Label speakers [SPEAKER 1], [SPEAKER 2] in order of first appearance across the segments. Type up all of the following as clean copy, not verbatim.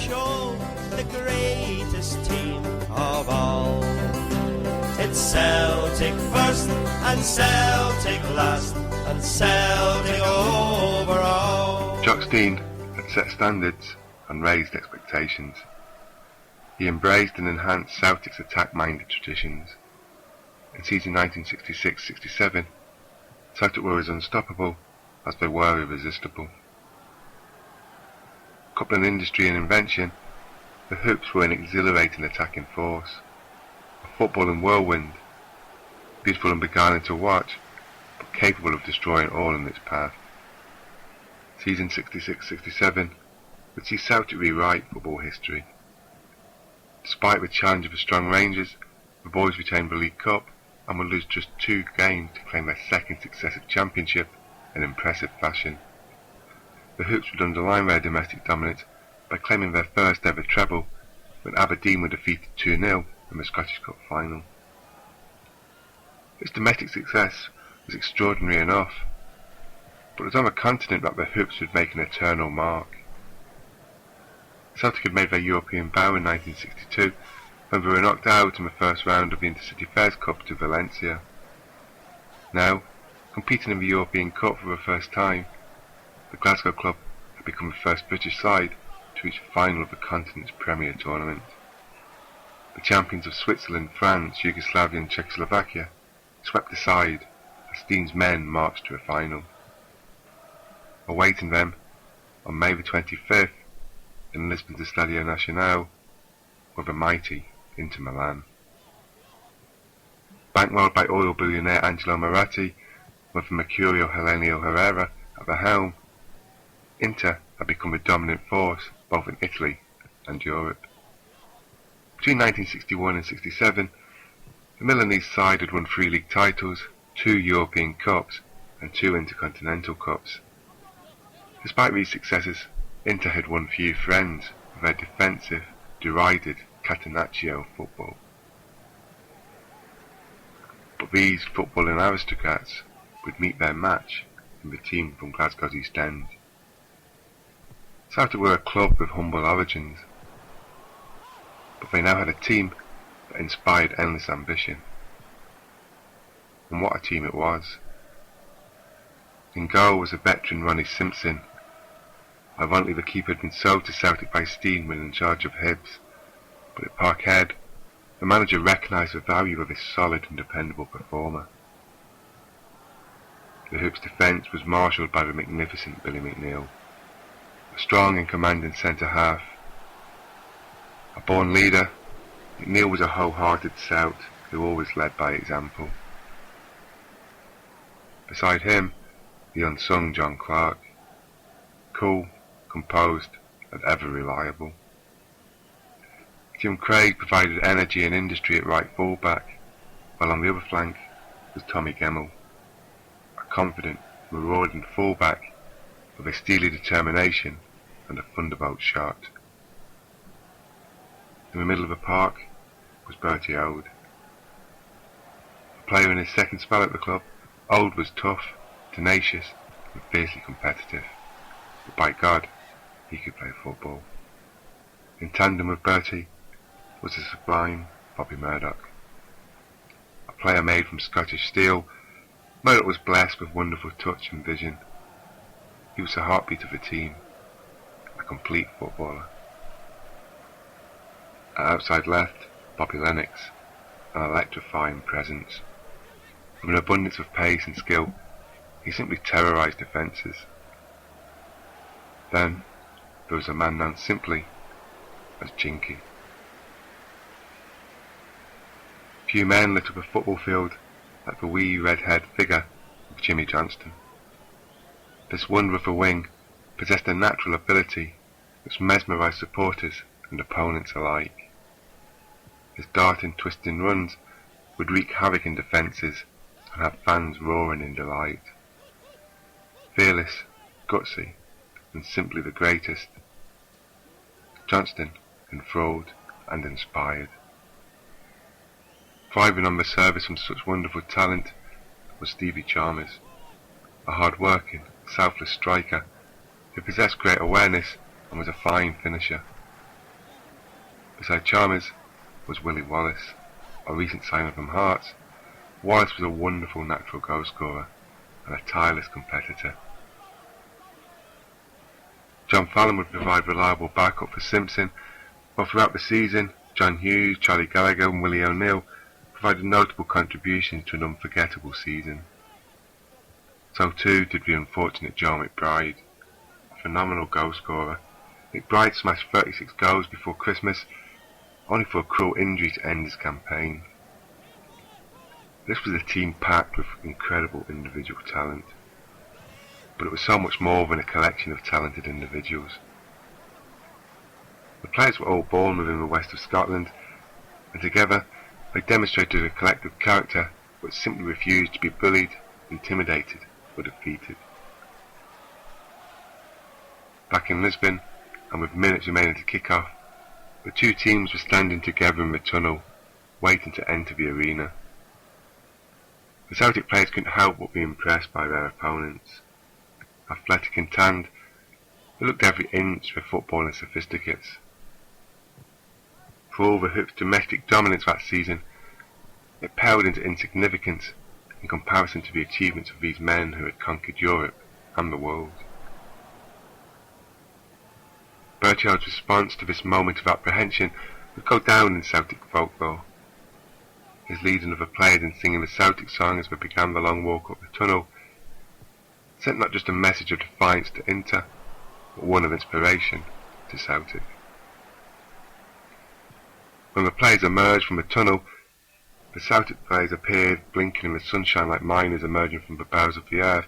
[SPEAKER 1] show the greatest team of all. It's Celtic first and Celtic last and Celtic over all.
[SPEAKER 2] Jock Stein had set standards and raised expectations. He embraced and enhanced Celtic's attack-minded traditions. In season 1966-67, Celtic were as unstoppable as they were irresistible. Coupling industry and invention, the Hoops were an exhilarating attacking force, a footballing whirlwind, beautiful and beguiling to watch, but capable of destroying all in its path. Season 66-67 would see Celtic rewrite football history. Despite the challenge of the strong Rangers, the boys retained the League Cup and would lose just 2 games to claim their second successive championship in impressive fashion. The Hoops would underline their domestic dominance by claiming their first ever treble when Aberdeen were defeated 2-0 in the Scottish Cup final. Its domestic success was extraordinary enough, but it was on the continent that the Hoops would make an eternal mark. Celtic had made their European bow in 1962 when they were knocked out in the first round of the Intercity Fairs Cup to Valencia. Now, competing in the European Cup for the first time, the Glasgow club had become the first British side to reach the final of the continent's premier tournament. The champions of Switzerland, France, Yugoslavia and Czechoslovakia swept aside as Stein's men marched to a final. Awaiting them, on May the 25th, in Lisbon's Estadio Nacional, were the mighty Inter Milan. Bankrolled by oil billionaire Angelo Moratti, with the Mercurio Helenio Herrera at the helm, Inter had become the dominant force both in Italy and Europe. Between 1961 and 67, the Milanese side had won 3 league titles, 2 European Cups and 2 Intercontinental Cups. Despite these successes, Inter had won few friends with their defensive, derided Catenaccio football. But these footballing aristocrats would meet their match in the team from Glasgow's East End. Celtic were a club with humble origins, but they now had a team that inspired endless ambition. And what a team it was. In goal was a veteran Ronnie Simpson. Ironically, the keeper had been sold to Celtic by Stein when in charge of Hibs, but at Parkhead, the manager recognised the value of this solid and dependable performer. The Hoops' defence was marshalled by the magnificent Billy McNeill, a strong and commanding centre-half. A born leader, McNeill was a wholehearted Celt who always led by example. Beside him, the unsung John Clark, cool, composed and ever reliable. Jim Craig provided energy and industry at right full-back, while on the other flank was Tommy Gemmell, a confident, marauding full-back with a steely determination and a thunderbolt shot. In the middle of the park was Bertie Auld. A player in his second spell at the club, Auld was tough, tenacious and fiercely competitive, but by God, he could play football. In tandem with Bertie was the sublime Bobby Murdoch. A player made from Scottish steel, Murdoch was blessed with wonderful touch and vision. He was the heartbeat of the team, a complete footballer. At outside left, Bobby Lennox, an electrifying presence. With an abundance of pace and skill, he simply terrorised defences. Then, there was a man known simply as Jinky. Few men lit up a football field like the wee red-haired figure of Jimmy Johnston. This wonder of a wing possessed a natural ability which mesmerised supporters and opponents alike. His darting, twisting runs would wreak havoc in defences and have fans roaring in delight. Fearless, gutsy, and simply the greatest, Johnston enthralled and inspired. Thriving on the service from such wonderful talent was Stevie Chalmers, a hard-working, selfless striker who possessed great awareness and was a fine finisher. Beside Chalmers was Willie Wallace, a recent signing from Hearts. Wallace was a wonderful natural goal scorer and a tireless competitor. Sean Fallon would provide reliable backup for Simpson, while throughout the season, John Hughes, Charlie Gallagher and Willie O'Neill provided notable contributions to an unforgettable season. So too did the unfortunate Joe McBride, a phenomenal goal scorer. McBride smashed 36 goals before Christmas, only for a cruel injury to end his campaign. This was a team packed with incredible individual talent, but it was so much more than a collection of talented individuals. The players were all born within the west of Scotland, and together they demonstrated a collective character which simply refused to be bullied, intimidated or defeated. Back in Lisbon, and with minutes remaining to kick off, the two teams were standing together in the tunnel, waiting to enter the arena. The Celtic players couldn't help but be impressed by their opponents. Athletic and tanned, they looked every inch their footballing sophisticates. For all the Hoops' domestic dominance that season, it paled into insignificance in comparison to the achievements of these men who had conquered Europe and the world. Bertie Auld's response to this moment of apprehension would go down in Celtic folklore. His leading of the players in singing the Celtic song as they began the long walk up the tunnel sent not just a message of defiance to Inter, but one of inspiration to Celtic. When the players emerged from the tunnel, the Celtic players appeared blinking in the sunshine like miners emerging from the bowels of the earth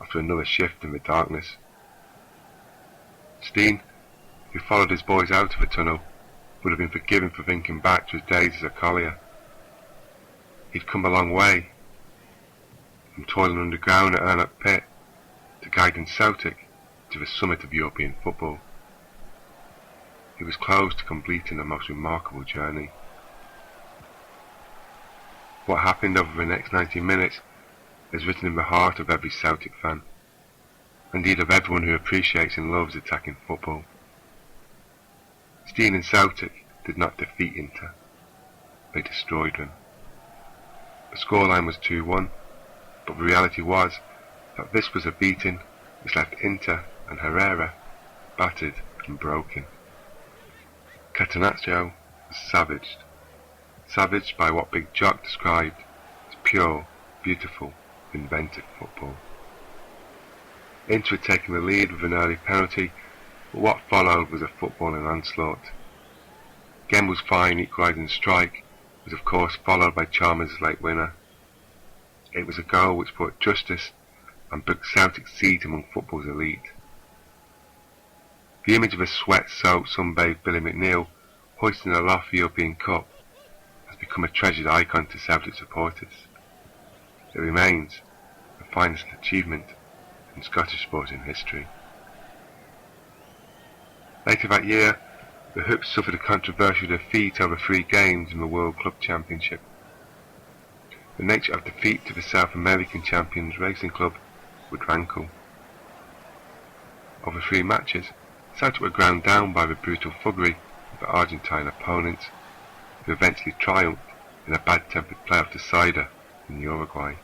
[SPEAKER 2] after another shift in the darkness. Stein, who followed his boys out of the tunnel, would have been forgiven for thinking back to his days as a collier. He'd come a long way, from toiling underground at Ernott Pit to guiding Celtic to the summit of European football. He was close to completing a most remarkable journey. What happened over the next 90 minutes is written in the heart of every Celtic fan, indeed of everyone who appreciates and loves attacking football. Stein and Celtic did not defeat Inter, they destroyed them. The scoreline was 2-1, but the reality was that this was a beating which left Inter and Herrera battered and broken. Catenaccio was savaged by what Big Jock described as pure, beautiful, inventive football. Inter had taken the lead with an early penalty, but what followed was a footballing onslaught. Gemble's fine equalising strike was of course followed by Chalmers' late winner. It was a goal which brought justice and booked Celtic's seat among football's elite. The image of a sweat-soaked, sunbathed Billy McNeill hoisting aloft the European Cup has become a treasured icon to Celtic supporters. It remains the finest achievement in Scottish sporting history. Later that year, the Hoops suffered a controversial defeat over 3 games in the World Club Championship. The nature of defeat to the South American champions Racing Club would rankle. Over 3 matches, Celtic were ground down by the brutal thuggery of their Argentine opponents, who eventually triumphed in a bad-tempered playoff decider in Uruguay.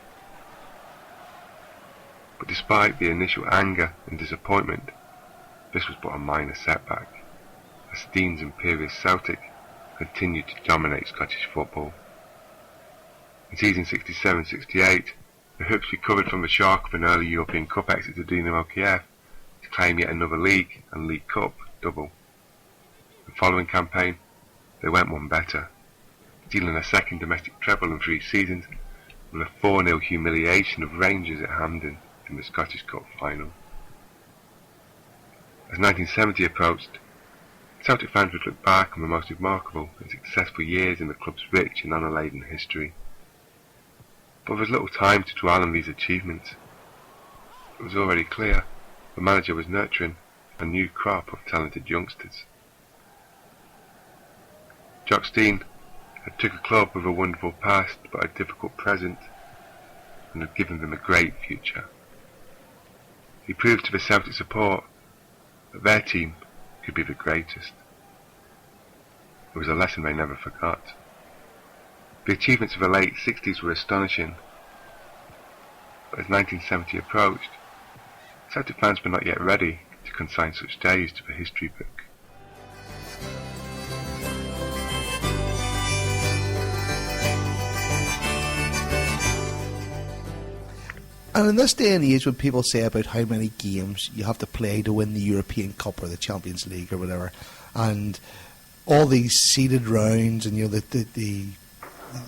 [SPEAKER 2] But despite the initial anger and disappointment, this was but a minor setback, as Stein's imperious Celtic continued to dominate Scottish football. In season 67-68, the Hoops recovered from the shock of an early European Cup exit to Dynamo Kiev to claim yet another League and League Cup double. The following campaign, they went one better, stealing a second domestic treble in 3 seasons with a 4-0 humiliation of Rangers at Hampden in the Scottish Cup final. As 1970 approached, Celtic fans would look back on the most remarkable and successful years in the club's rich and honour-laden history. But there was little time to dwell on these achievements. It was already clear the manager was nurturing a new crop of talented youngsters. Jock Stein had took a club with a wonderful past but a difficult present, and had given them a great future. He proved to the Celtic support that their team could be the greatest. It was a lesson they never forgot. The achievements of the late 60s were astonishing, but as 1970 approached, Celtic fans were not yet ready to consign such days to the history book.
[SPEAKER 3] And in this day and age, when people say about how many games you have to play to win the European Cup or the Champions League or whatever, and all these seeded rounds, and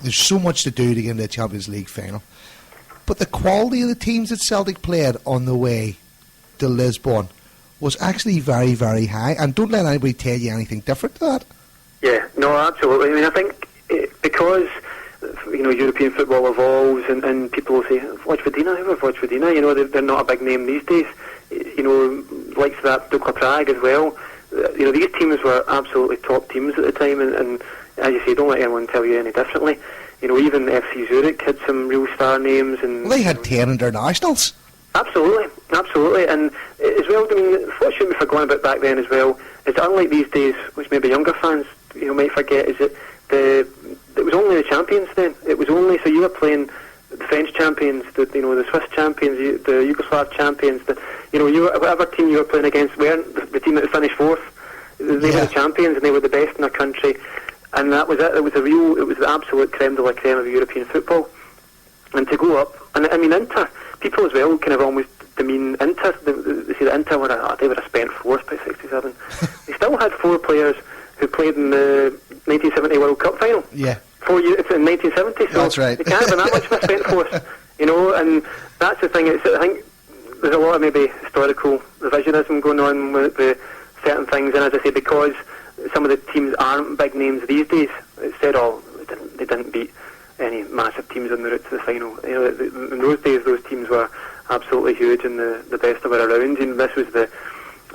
[SPEAKER 3] there's so much to do to get into a Champions League final, but the quality of the teams that Celtic played on the way to Lisbon was actually very, very high. And don't let anybody tell you anything different to that.
[SPEAKER 4] Yeah, no, absolutely. I mean, I think because European football evolves, and people will say, Vojvodina, who are Vojvodina? They're not a big name these days. Likes of that Dukla Prague as well. These teams were absolutely top teams at the time, and as you say, don't let anyone tell you any differently. Even FC Zurich had some real star names, and
[SPEAKER 3] they had 10 internationals.
[SPEAKER 4] Absolutely, and as well, I mean, what should we forget about back then as well is that unlike these days, which maybe younger fans might forget, is that it was only the champions then. It was only, so you were playing the French champions, the Swiss champions, the Yugoslav champions, whatever team you were playing against weren't the team that finished fourth. They were the champions, and they were the best in their country, and that was it. It was the absolute creme de la creme of European football. And to go up, and I mean, Inter, people as well kind of almost demean Inter. They say that Inter they were a spent force by 67. They still had 4 players who played in the 1970 World Cup final.
[SPEAKER 3] Yeah.
[SPEAKER 4] 4 years, it's in 1970, so
[SPEAKER 3] that's right.
[SPEAKER 4] they can't have been that much of a spent force, and that's the thing. I think there's a lot of maybe historical revisionism going on with certain things, and as I say, because some of the teams aren't big names these days, it said, they didn't beat any massive teams on the route to the final. In those days, those teams were absolutely huge and the best of it around. This was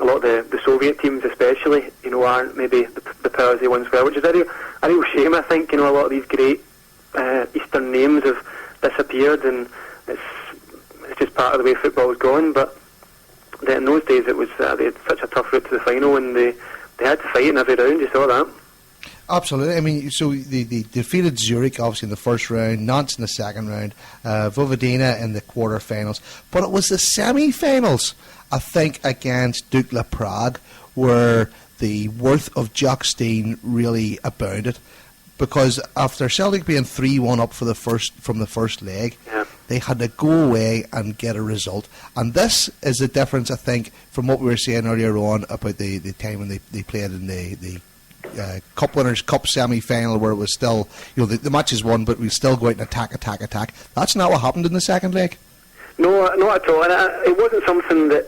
[SPEAKER 4] a lot of the Soviet teams especially, aren't maybe the powers they once were, which is a real shame, I think. A lot of these great Eastern names have disappeared, and it's just part of the way football's gone. But in those days, it was they had such a tough route to the final, and they had to fight in every round. You saw that.
[SPEAKER 3] Absolutely. I mean, so they defeated Zurich, obviously, in the first round, Nantes in the second round, Vojvodina in the quarter-finals. But it was the semi-finals, I think, against Dukla Prague, where the worth of Jock Stein really abounded. Because after Celtic being 3-1 up from the first leg, they had to go away and get a result. And this is the difference, I think, from what we were saying earlier on about the time when they played in the Cup Winners' Cup semi-final, where it was still, the match is won, but we still go out and attack. That's not what happened in the second leg. No,
[SPEAKER 4] not at all. And it wasn't something that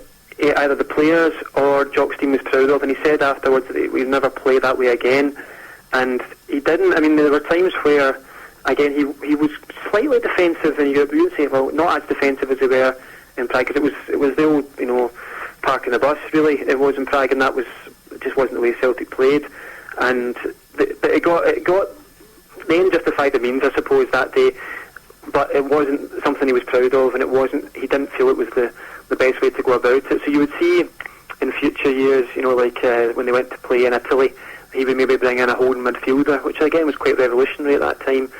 [SPEAKER 4] either the players or Jock Stein was proud of, and he said afterwards that we'd never play that way again. And he didn't. I mean, there were times where, again, he was slightly defensive in Europe. You would say, well, not as defensive as they were in Prague, because it was the old, parking the bus, really. It was in Prague, and it just wasn't the way Celtic played. And it got the end justified the means, I suppose, that day. But it wasn't something he was proud of, and he didn't feel it was the best way to go about it. So you would see in future years, like when they went to play in Italy, he would maybe bring in a holding midfielder, which again was quite revolutionary at that time,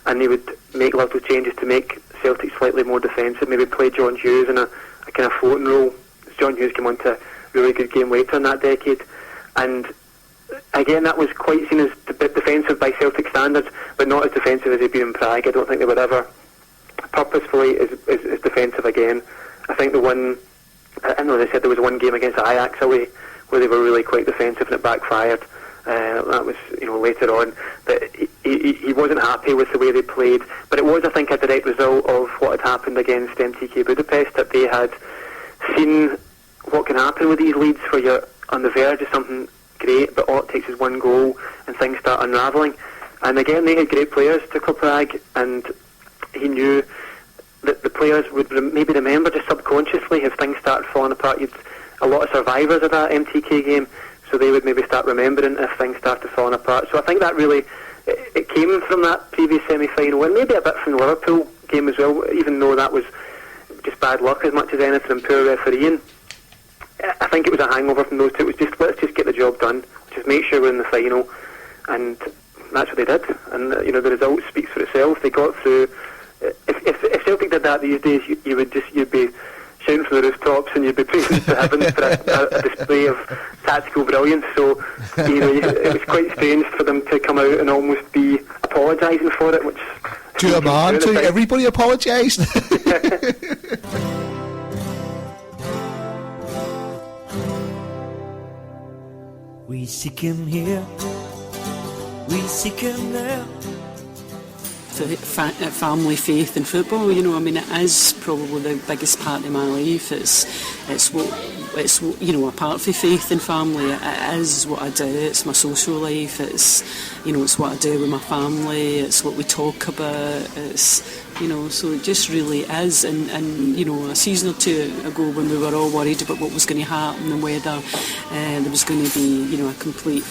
[SPEAKER 4] and he would make little changes to make Celtic slightly more defensive, maybe play John Hughes in a kind of floating role. John Hughes came on to a really good game later in that decade, and again, that was quite seen as a bit defensive by Celtic standards, but not as defensive as they'd been in Prague. I don't think they were ever purposefully as defensive again. I think I know they said there was one game against Ajax away where they were really quite defensive and it backfired. That was, later on. But he wasn't happy with the way they played. But it was, I think, a direct result of what had happened against MTK Budapest, that they had seen what can happen with these leads where you're on the verge of something great, but all it takes is one goal and things start unravelling. And again, they had great players to Prague, and he knew that the players would maybe remember just subconsciously if things started falling apart. You'd a lot of survivors of that MTK game, so they would maybe start remembering if things started falling apart. So I think that really, it came from that previous semi-final, and maybe a bit from the Liverpool game as well, even though that was just bad luck as much as anything and poor refereeing. I think it was a hangover from those two. It was just, let's just get the job done, just make sure we're in the final, and that's what they did. And the result speaks for itself. They got through. If Celtic did that these days, you'd be shouting from the rooftops and you'd be praising the heavens for a display of tactical brilliance. So it was quite strange for them to come out and almost be apologising for it, which
[SPEAKER 3] to a man, to everybody apologised.
[SPEAKER 5] We seek him here, we seek him there.
[SPEAKER 6] Family, faith and football, it is probably the biggest part of my life. It's apart from faith and family, it is what I do. It's my social life. It's what I do with my family. It's what we talk about. It's so it just really is. And a season or two ago, when we were all worried about what was going to happen and whether there was going to be a complete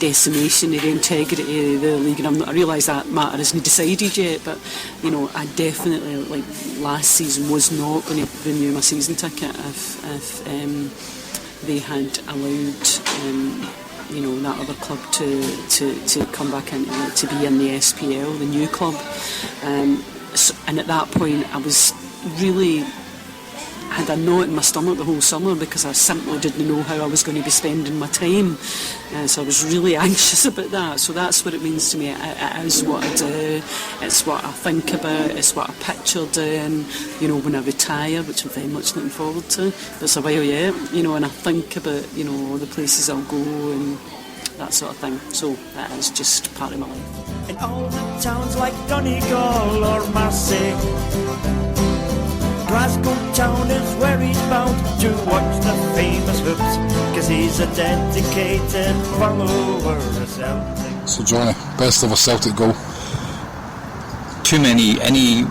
[SPEAKER 6] decimation of the integrity of the league, and I realise that matter isn't decided yet, but I definitely, like last season, was not going to renew my season ticket if they had allowed that other club to come back in, to be in the SPL, the new club, and at that point I was really had a knot in my stomach the whole summer, because I simply didn't know how I was going to be spending my time, so I was really anxious about that. So that's what it means to me. It is what I do, it's what I think about, it's what I picture doing, when I retire, which I'm very much looking forward to. It's a while yet, and I think about all the places I'll go and that sort of thing. So that is just part of my life.
[SPEAKER 5] In all the towns like Donegal or Marseille, Glasgow town is where he's bound to watch the famous hoops, cause he's a dedicated follower of Celtic.
[SPEAKER 7] So Johnny, best of a Celtic goal?
[SPEAKER 8] Too many. Any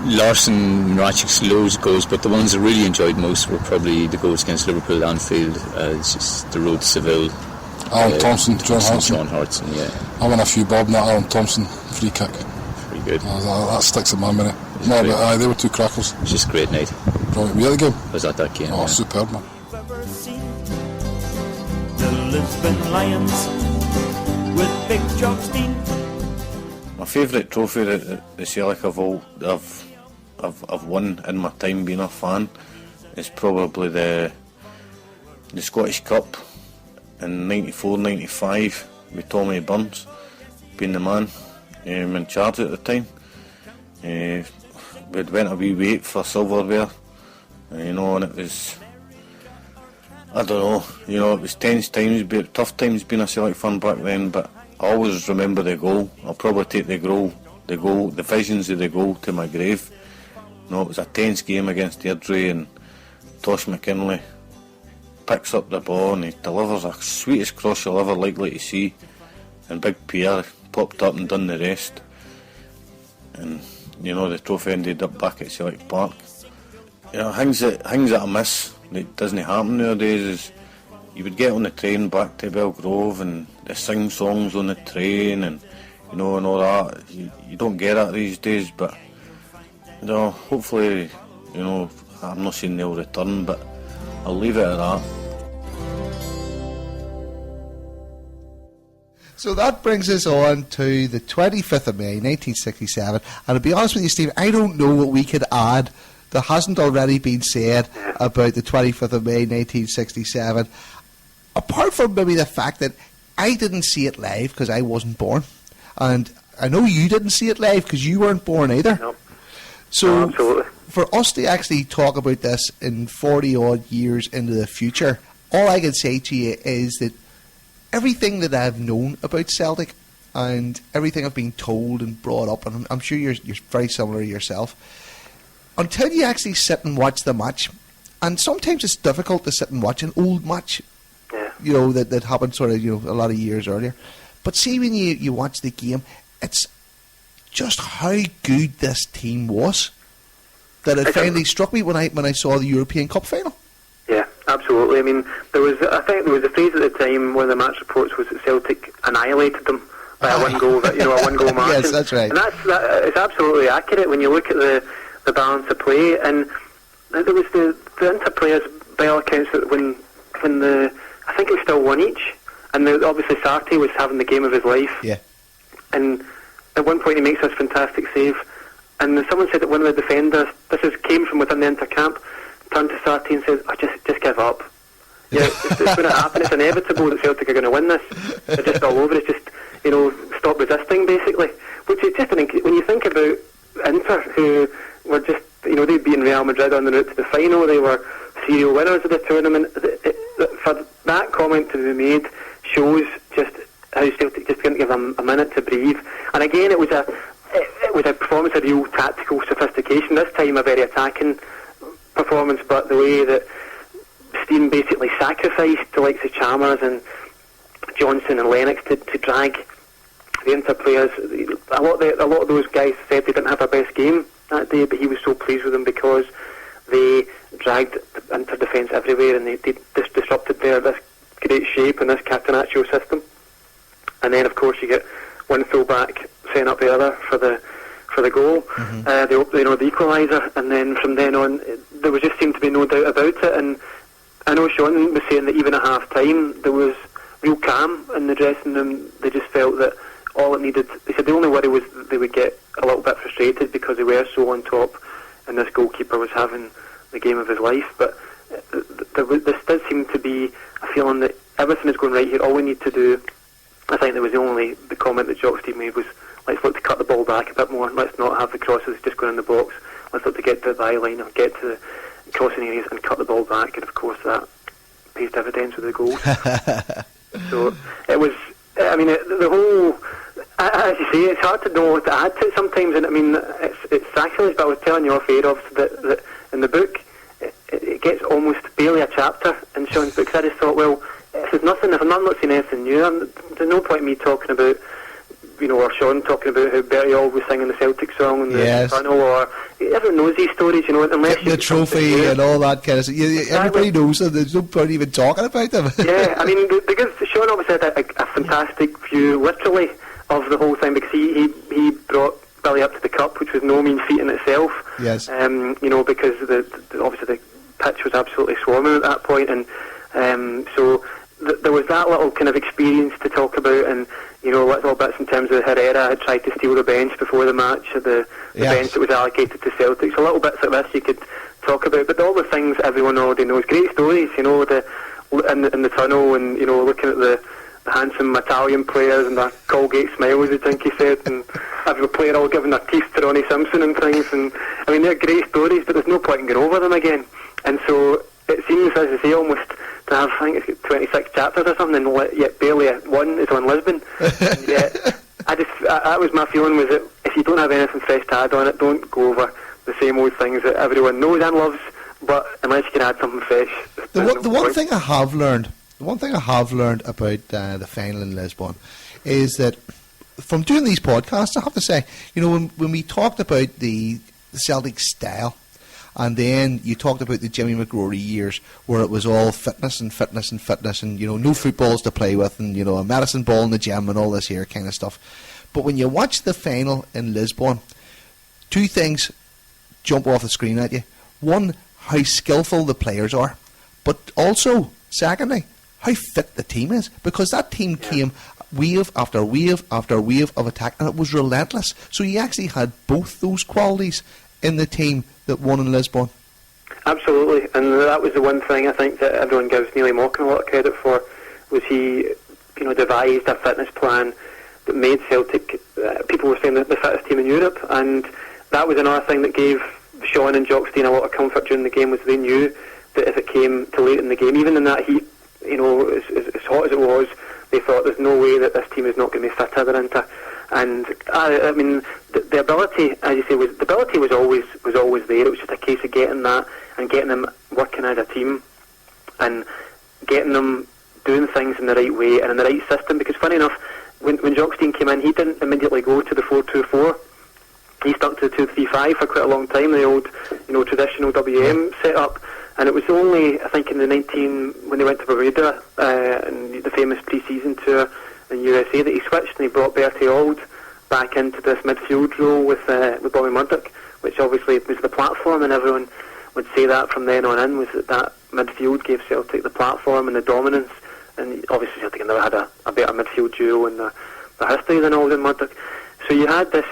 [SPEAKER 8] Larson, Ratchik's loads of goals, but the ones I really enjoyed most were probably the goals against Liverpool, Anfield, it's just the road to Seville.
[SPEAKER 7] Alan Thompson, John
[SPEAKER 8] Hartson, yeah.
[SPEAKER 7] I won a few bob in that Alan Thompson free kick.
[SPEAKER 8] Pretty good.
[SPEAKER 7] That sticks in my memory. No, but they were two crackers.
[SPEAKER 8] It's just a great night.
[SPEAKER 7] Brilliant. Were you at the game?
[SPEAKER 8] I was at that game.
[SPEAKER 7] Oh,
[SPEAKER 8] yeah.
[SPEAKER 7] Superb, man.
[SPEAKER 5] Ever seen the Lisbon Lions with big Jock Stein?
[SPEAKER 9] My favourite trophy that the Celtic I've won in my time being a fan is probably the Scottish Cup in 94-95 with Tommy Burns being the man in charge at the time. We'd went a wee wait for silverware, and it was, I don't know, it was tense times, tough times being a Celtic fan back then, but I always remember the goal. I'll probably take the visions of the goal to my grave. It was a tense game against Airdrie, and Tosh McKinley picks up the ball and he delivers the sweetest cross you'll ever likely to see, and Big Pierre popped up and done the rest, and the trophy ended up back at Celtic Park. Things that I miss that doesn't happen nowadays is you would get on the train back to Belgrove and they sing songs on the train and and all that. You don't get that these days, but hopefully, I'm not saying they'll return, but I'll leave it at that.
[SPEAKER 3] So that brings us on to the 25th of May 1967, and to be honest with you, Steve, I don't know what we could add that hasn't already been said about the 25th of May 1967, apart from maybe the fact that I didn't see it live because I wasn't born, and I know you didn't see it live because you weren't born either.
[SPEAKER 4] No.
[SPEAKER 3] So
[SPEAKER 4] no, absolutely.
[SPEAKER 3] For us to actually talk about this in 40 odd years into the future, all I can say to you is that everything that I've known about Celtic and everything I've been told and brought up, and I'm sure you're very similar yourself, until you actually sit and watch the match, and sometimes it's difficult to sit and watch an old match, that happened sort of, a lot of years earlier. But see, when you watch the game, it's just how good this team was that it finally struck me when I saw the European Cup final.
[SPEAKER 4] Yeah, absolutely. I mean, I think there was a phrase at the time when the match reports was that Celtic annihilated them by a one goal margin.
[SPEAKER 3] Yes, that's right.
[SPEAKER 4] And it's absolutely accurate when you look at the balance of play. And there was the interplayers, by all accounts, that when I think it was still one each, And obviously Sarty was having the game of his life.
[SPEAKER 3] Yeah.
[SPEAKER 4] And at one point he makes this fantastic save, and then someone said that one of the defenders, came from within the intercamp, turned to Sarty and says, just give up. Yeah, it's going to happen. It's inevitable that Celtic are going to win this. They're just all over it. Just, stop resisting, basically. Which is just when you think about Inter, who were just, they'd beaten Real Madrid on the route to the final. They were serial winners of the tournament. For that comment to be made shows just how Celtic just didn't give them a minute to breathe. And again, it was a performance of real tactical sophistication. This time, a very attacking performance, but the way that Stein basically sacrificed the likes of Chalmers and Johnson and Lennox to drag the Inter players. A lot of those guys said they didn't have their best game that day, but he was so pleased with them because they dragged the Inter defence everywhere, and they disrupted this great shape and this Catenaccio system. And then, of course, you get one full-back setting up the other for the goal, the equaliser, and then from then on, there was just seemed to be no doubt about it. And I know Sean was saying that even at half-time, there was real calm in the dressing room. They just felt that all it needed, they said the only worry was that they would get a little bit frustrated because they were so on top, and this goalkeeper was having the game of his life. But this does seem to be a feeling that everything is going right here. All we need to do, I think there was the comment that Jock Stein made was, let's look to cut the ball back a bit more. Let's not have the crosses just going in the box. Let's look to get to the byline or get to the crossing areas and cut the ball back. And of course that pays dividends with the goals. So it was, the whole, as you say, it's hard to know what to add to it sometimes. And it's sacrilege, but I was telling you off air that in the book, it gets almost barely a chapter in Sean's book. I just thought, well, if there's nothing, if I'm not seeing anything new, there's no point in me talking about, or Sean talking about how Bertie Auld was singing the Celtic song and the tunnel, or everyone knows these stories, unless
[SPEAKER 3] getting the trophy and all that kind of stuff. Everybody knows them. There's no point even talking about them.
[SPEAKER 4] Yeah, because Sean obviously had a fantastic view, literally, of the whole thing, because he brought Billy up to the cup, which was no mean feat in itself.
[SPEAKER 3] Yes.
[SPEAKER 4] Because obviously the pitch was absolutely swarming at that point, and so there was that little kind of experience to talk about, and little bits in terms of Herrera had tried to steal the bench before the match, the bench that was allocated to Celtic. So little bits like this you could talk about, but all the things everyone already knows. Great stories, in the tunnel, and looking at the handsome Italian players and their Colgate smiles, I think he said, and every player all giving their teeth to Ronnie Simpson and things. And they're great stories, but there's no point in going over them again. And so it seems, as I say, almost to have, I think it's 26 chapters or something, and yet barely one is on Lisbon. And yet, that was my feeling, was that if you don't have anything fresh to add on it, don't go over the same old things that everyone knows and loves, but unless you can add something fresh.
[SPEAKER 3] The one thing I have learned about the final in Lisbon is that from doing these podcasts, I have to say, when we talked about the Celtic style, and then you talked about the Jimmy McGrory years where it was all fitness and no footballs to play with, and a medicine ball in the gym and all this here kind of stuff. But when you watch the final in Lisbon, two things jump off the screen at you. One, how skillful the players are, but also, secondly, how fit the team is, because that team came wave after wave after wave of attack, and it was relentless. So you actually had both those qualities in the team that won in Lisbon.
[SPEAKER 4] Absolutely, and that was the one thing I think that everyone gives Neil Morecambe a lot of credit for, was he devised a fitness plan that made Celtic, people were saying, the fittest team in Europe, and that was another thing that gave Sean and Jock Stein a lot of comfort during the game, was they knew that if it came to late in the game, even in that heat, as hot as it was, they thought there's no way that this team is not going to be fitter than Inter. And the ability, as you say, was always there. It was just a case of getting that and getting them working as a team and getting them doing things in the right way and in the right system. Because funny enough, when Jock Stein came in, he didn't immediately go to the 4-2-4. He stuck to the 2-3-5 for quite a long time, the old, traditional WM setup. And it was only, I think, in the when they went to Bermuda and the famous pre-season tour in USA, that he switched and he brought Bertie Auld back into this midfield role with Bobby Murdoch, which obviously was the platform, and everyone would say that from then on in, was that midfield gave Celtic the platform and the dominance and obviously Celtic never had a better midfield duo in the history than Auld and Murdoch. So you had this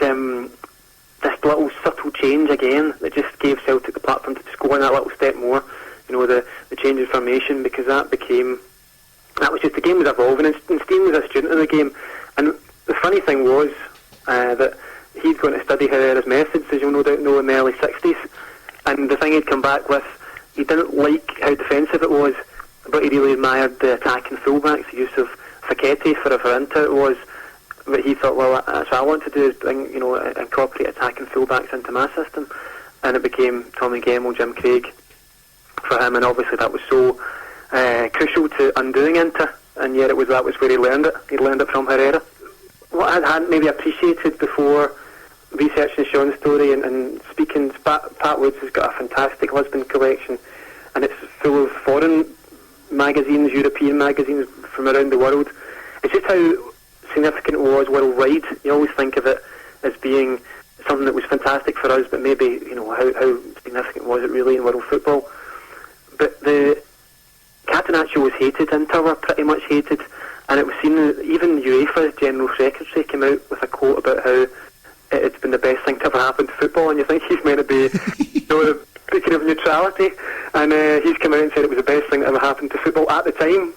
[SPEAKER 4] little subtle change again that just gave Celtic the platform to just go on that little step more. The change in formation, because that was just, the game was evolving, and Stein was a student of the game. And the funny thing was that he'd gone to study Herrera's methods, as you'll no doubt know, in the early 60s. And the thing he'd come back with, he didn't like how defensive it was, but he really admired the attacking fullbacks, the use of Facchetti for Inter it was. But he thought, well, that's what I want to do, is bring, incorporate attacking fullbacks into my system. And it became Tommy Gemmell, Jim Craig for him, and obviously that was so crucial to undoing Inter, and yet that was where he learned it. He learned it from Herrera. What I hadn't maybe appreciated before researching Sean's story and speaking, Pat Woods has got a fantastic Lisbon collection, and it's full of foreign magazines, European magazines from around the world. It's just how significant it was worldwide. You always think of it as being something that was fantastic for us, but maybe, how significant was it really in world football? But the Catenaccio was hated, Inter were pretty much hated, and it was seen, even UEFA's General Secretary came out with a quote about how it's been the best thing to ever happen to football, and you think he's meant to be the beacon of neutrality, and he's come out and said it was the best thing that ever happened to football at the time,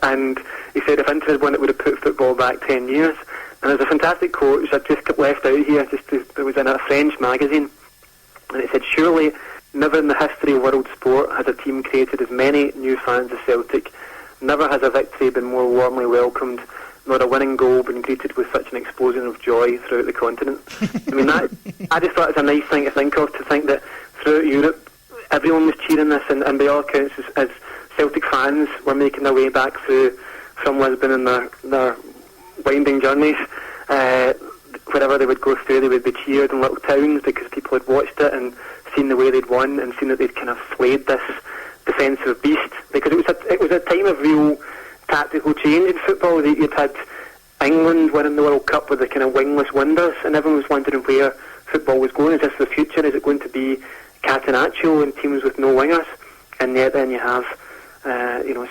[SPEAKER 4] and he said if Inter had won it would have put football back 10 years. And there's a fantastic quote which I just left out here, it was in a French magazine, and it said, "Surely never in the history of world sport has a team created as many new fans as Celtic. Never has a victory been more warmly welcomed, nor a winning goal been greeted with such an explosion of joy throughout the continent." I mean, I just thought it's a nice thing to think of, to think that throughout Europe everyone was cheering this, and by all accounts as Celtic fans were making their way back from Lisbon in their winding journeys, wherever they would go through they would be cheered in little towns because people had watched it and seen the way they'd won and seen that they'd kind of slayed this defensive beast, because it was a time of real tactical change in football. You'd had England winning the World Cup with the kind of wingless wonders, and everyone was wondering where football was going. Is this the future? Is it going to be Catenaccio and teams with no wingers? And yet then you have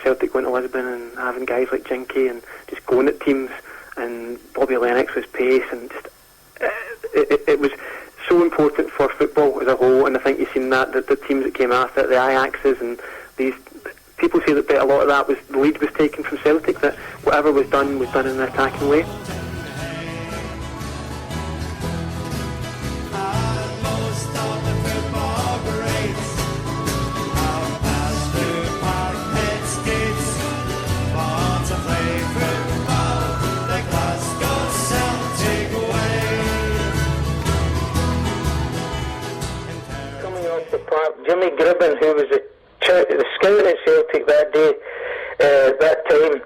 [SPEAKER 4] Celtic going to Lisbon and having guys like Jinky and just going at teams, and Bobby Lennox was pace, and just it was so important for football as a whole. And I think you've seen that the teams that came after it, the Ajaxes and these people say that a lot of that was, the lead was taken from Celtic, that whatever was done in an attacking way.
[SPEAKER 10] Jimmy Gribben, who was the scout at Celtic that day, that time,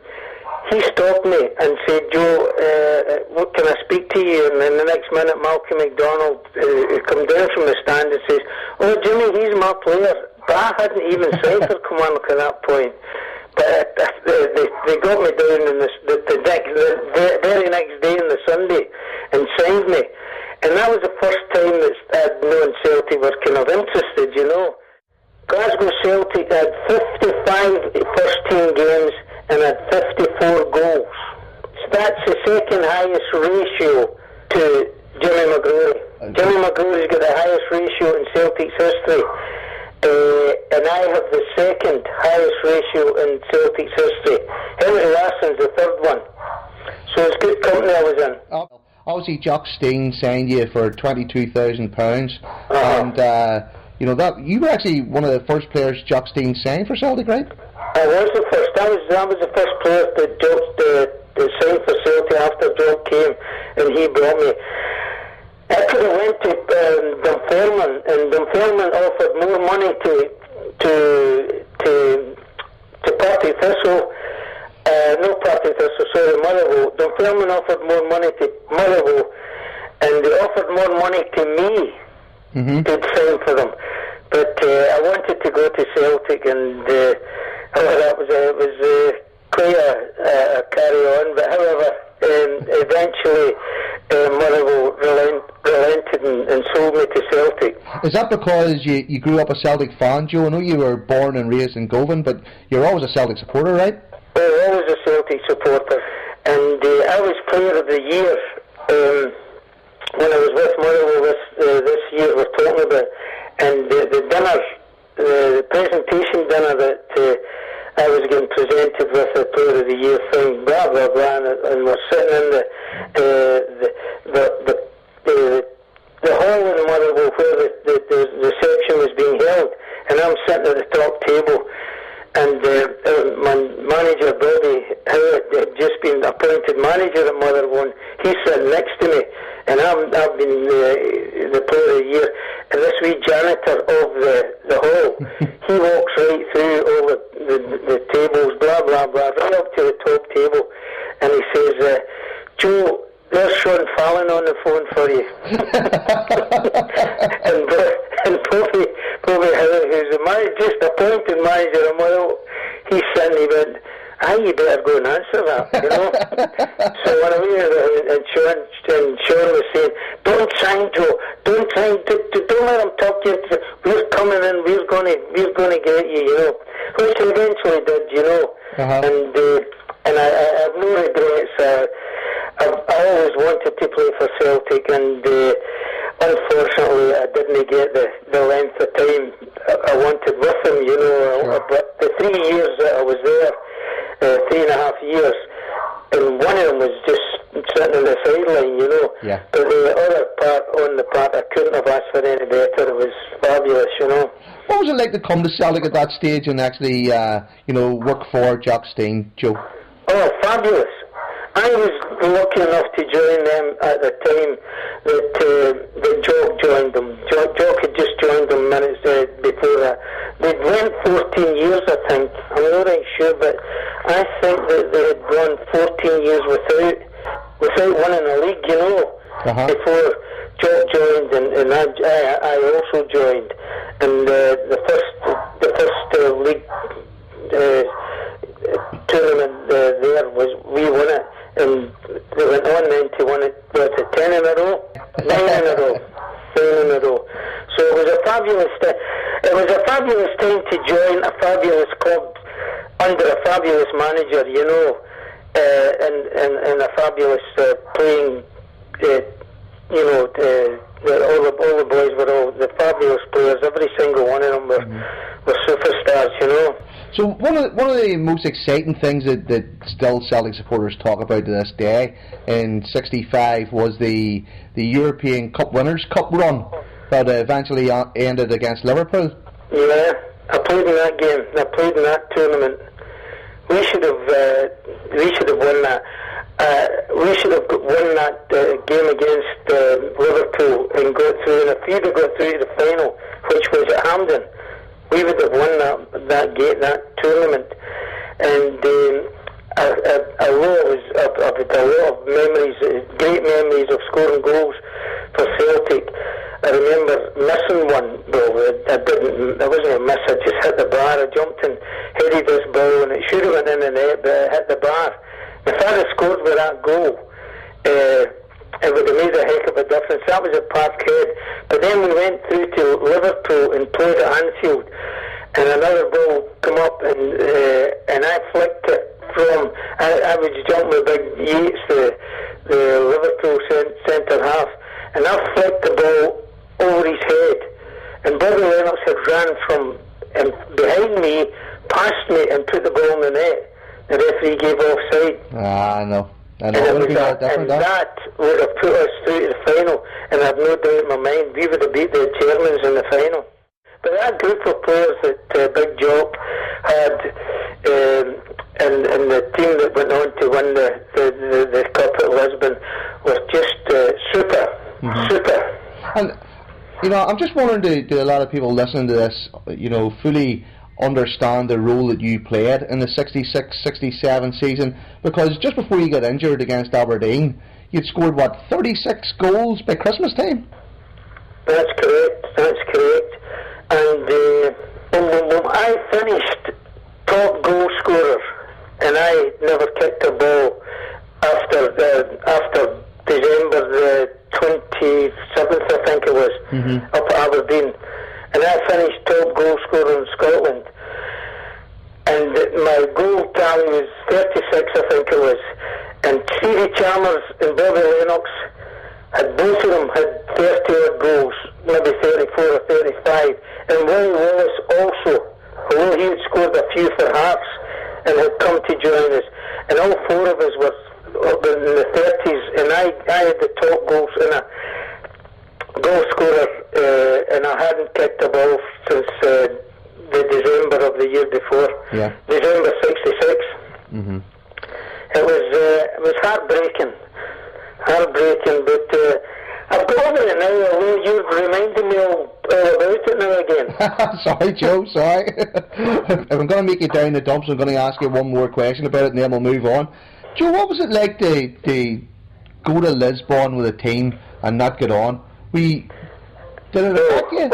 [SPEAKER 10] he stopped me and said, "Joe, what can I speak to you?" And then the next minute, Malcolm McDonald come down from the stand and says, "Oh, Jimmy, he's my player." But I hadn't even signed for Kilmarnock at that point. But they got me down in the very next day on the Sunday and signed me. And that was the first time that I'd known Celtic were kind of interested, Glasgow Celtic had 55 first-team games and had 54 goals. So that's the second highest ratio to Jimmy McGrory. Jimmy McGrory's got the highest ratio in Celtic's history. And I have the second highest ratio in Celtic's history. Henry Larsson's the third one. So it's good company I was in.
[SPEAKER 3] Obviously, Jock Stein signed you for £22,000, and that you were actually one of the first players Jock Stein signed for Celtic, right?
[SPEAKER 10] I was the first. That was the first player that Jock signed for Celtic after Jock came, and he brought me. I could have went to Dunfermline, and Dunfermline offered more money to Partick Thistle. Motherwell. Dunfermline offered more money to Motherwell, and they offered more money to me to sign for them. But I wanted to go to Celtic, and it was quite a carry on. But however, eventually Motherwell relented and sold me to Celtic.
[SPEAKER 3] Is that because you grew up a Celtic fan, Joe? I know you were born and raised in Govan, but you're always a Celtic supporter, right?
[SPEAKER 10] Well, always a Celtic supporter, and I was Player of the Year when I was with Motherwell this year. We're talking about, and the dinner, the presentation dinner that I was getting presented with the Player of the Year thing, blah blah blah, and we're sitting in the hall in Motherwell where the reception was being held, and I'm sitting at the top table. And my manager, Bertie Auld, had just been appointed manager at Motherwell. He's sitting next to me, and I've been the Player of the Year. And this wee janitor of the hall, he walks right through all the tables, blah, blah, blah, right up to the top table, and he says, Joe, there's Sean Fallon on the phone for you. and Bobby Howard, who's the just appointed manager of Motherwell, he suddenly went, you better go and answer that, you know. So when I was and Sean was saying, don't sign, Joe, don't sign, don't let him talk to you. We're coming in, we're gonna get you, you know. Which he eventually did, you know. And I have no regrets. I always wanted to play for Celtic, and unfortunately I didn't get the length of time I wanted with them, you know. Sure. But the 3 years that I was there, 3.5 years, and one of them was just sitting on the sideline, you know. Yeah. But the other part, I couldn't have asked for any better. It was fabulous, you know.
[SPEAKER 3] What was it like to come to Celtic at that stage and actually, work for Jock Stein, Joe? Oh,
[SPEAKER 10] fabulous. I was lucky enough to join them at the time that Jock joined them. Jock had just joined them minutes before that. They went 14 years, I think. I'm not really sure, but I think that they had gone 14 years without winning a league, you know, before Jock joined, and I also joined. And the first league tournament there was, we won it. And they went on then to win it, 10 in a row? 9 in a row. 9 in a row. So it was a fabulous time. It was a fabulous time to join a fabulous club under a fabulous manager, you know, and a fabulous playing, all the boys were all the fabulous players. Every single one of them were superstars, you know.
[SPEAKER 3] So one of the most exciting things that still Celtic supporters talk about to this day in '65 was the European Cup Winners' Cup run that eventually ended against Liverpool.
[SPEAKER 10] Yeah, I played in that game. I played in that tournament. We should have won that. We should have won that game against Liverpool and got through. And if we'd have got through to the final, which was at Hampden, we would have won that tournament. And I've a lot of memories, great memories of scoring goals for Celtic. I remember missing one. Well, I wasn't a miss. I just hit the bar. I jumped and headed this ball, and it should have went in the net, but it hit the bar. If I had scored with that goal, it would have made a heck of a difference. That was at Parkhead. But then we went through to Liverpool and played at Anfield, and another ball come up, and I flicked it from. I was jumping with Big Yates, the Liverpool centre half, and I flicked the ball over his head, and Bobby Lennox had ran from behind me, past me, and put the ball in the net. The referee gave offside.
[SPEAKER 3] No.
[SPEAKER 10] And that would have put us through to the final, and I've no doubt in my mind we would have beat the Germans in the final. But that group of players that Big Jock had, and the team that went on to win the cup at Lisbon was just super.
[SPEAKER 3] And I'm just wondering, do a lot of people listening to this, fully understand the role that you played in the 66-67 season? Because just before you got injured against Aberdeen, you'd scored 36 goals by Christmas time?
[SPEAKER 10] That's correct. And I finished top goal scorer, and I never kicked a ball after December the 27th, I think it was, up at Aberdeen. And I finished top goal scorer in Scotland. And and my goal tally was 36, I think it was. And Stevie Chalmers and Bobby Lennox had both of them had 30 odd goals, maybe 34 or 35. And Willie Wallace also, although he had scored a few for Hearts and had come to join us. And all four of us were up in the 30s, and I had the top goals and a goal scorer, and I hadn't kicked a ball since the December of the year before.
[SPEAKER 3] Yeah.
[SPEAKER 10] December 66.
[SPEAKER 3] Mm-hmm.
[SPEAKER 10] It was heartbreaking, but I've got over it now, although you've reminded me all about it now again.
[SPEAKER 3] Sorry, Joe, sorry. If I'm going to make you down the dumps, I'm going to ask you one more question about it and then we'll move on. Joe, what was it like to go to Lisbon with a team and not get on? Did it affect you?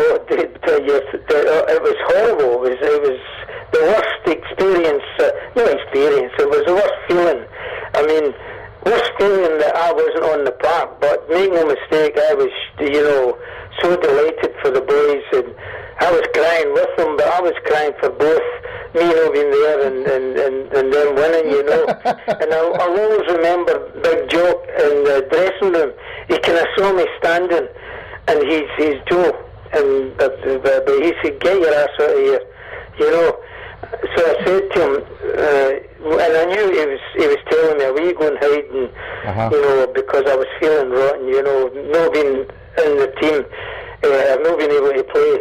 [SPEAKER 10] Yes, it was horrible. It was the worst experience. It was the worst feeling. I mean, worst feeling that I wasn't on the park, but make no mistake, I was, so delighted for the boys, and I was crying with them, but I was crying for both me not being there and them winning, And I'll always remember Big Jock in the dressing room. He kind of saw me standing, and he's Joe, and but he said, "Get your ass out of here," So I said to him, and I knew he was telling me, "Will you go and hide?" And because I was feeling rotten, not being in the team, I've not been able to play.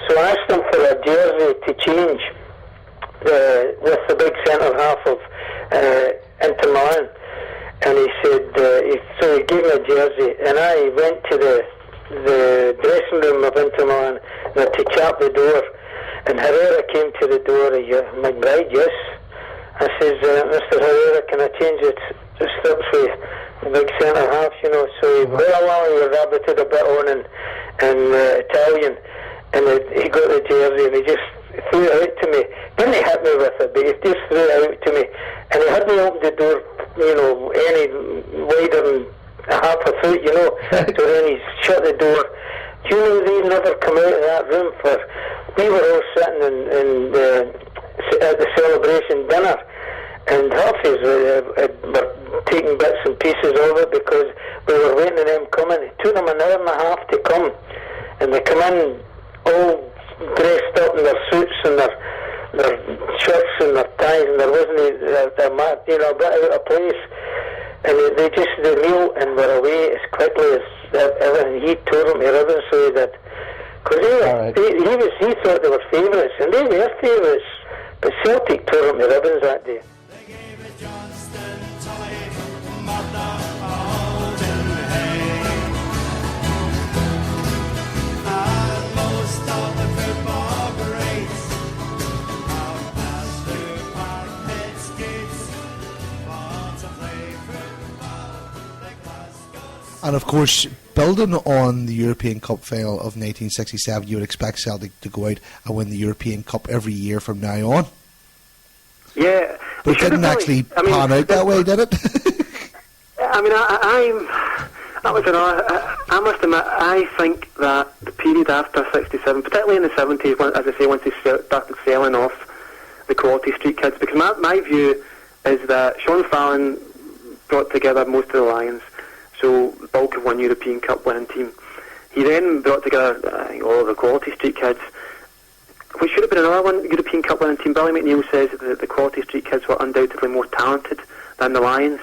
[SPEAKER 10] So I asked him for a jersey to change with the big centre half of Inter Milan, and he said, so he gave me a jersey, and I went to the dressing room of Inter Milan and to tap the door, and Herrera came to the door. McBride, yes. I says, Mr. Herrera, can I change it? Just steps with the big centre half, So he rabbited a bit on in Italian, and he got the jersey and he just threw it out to me. Didn't hit me with it, but he just threw it out to me, and he hadn't opened the door, any wider than half a foot, So then he shut the door. Do you know they never come out of that room we were all sitting at the celebration dinner, and halfies were taking bits and pieces of it because we were waiting on them coming. It took them an hour and a half to come, and they come in all dressed up in their suits and their shirts and their ties, and there wasn't a mat, a bit out of place. And they just the meal and were away as quickly as ever. And he tore them to ribbons, so he did. Because he thought they were favourites, and they were favourites. But Celtic tore them to ribbons that day.
[SPEAKER 1] They gave it Johnston, Tully, Mother, Alden, Hay. And most of the football greats have passed through Parkhead's gates for to play football, the Glasgow.
[SPEAKER 3] And of course, building on the European Cup final of 1967, you would expect Celtic to go out and win the European Cup every year from now on.
[SPEAKER 4] Yeah.
[SPEAKER 3] But it didn't actually pan out that way, did it?
[SPEAKER 4] I mean, I must admit, I think that the period after 67, particularly in the 70s, as I say, once they started selling off the quality street kids, because my view is that Sean Fallon brought together most of the Lions, so the bulk of one European Cup winning team. He then brought together all of the quality street kids, which should have been another one European Cup winning team. Billy McNeil says that the quality street kids were undoubtedly more talented than the Lions,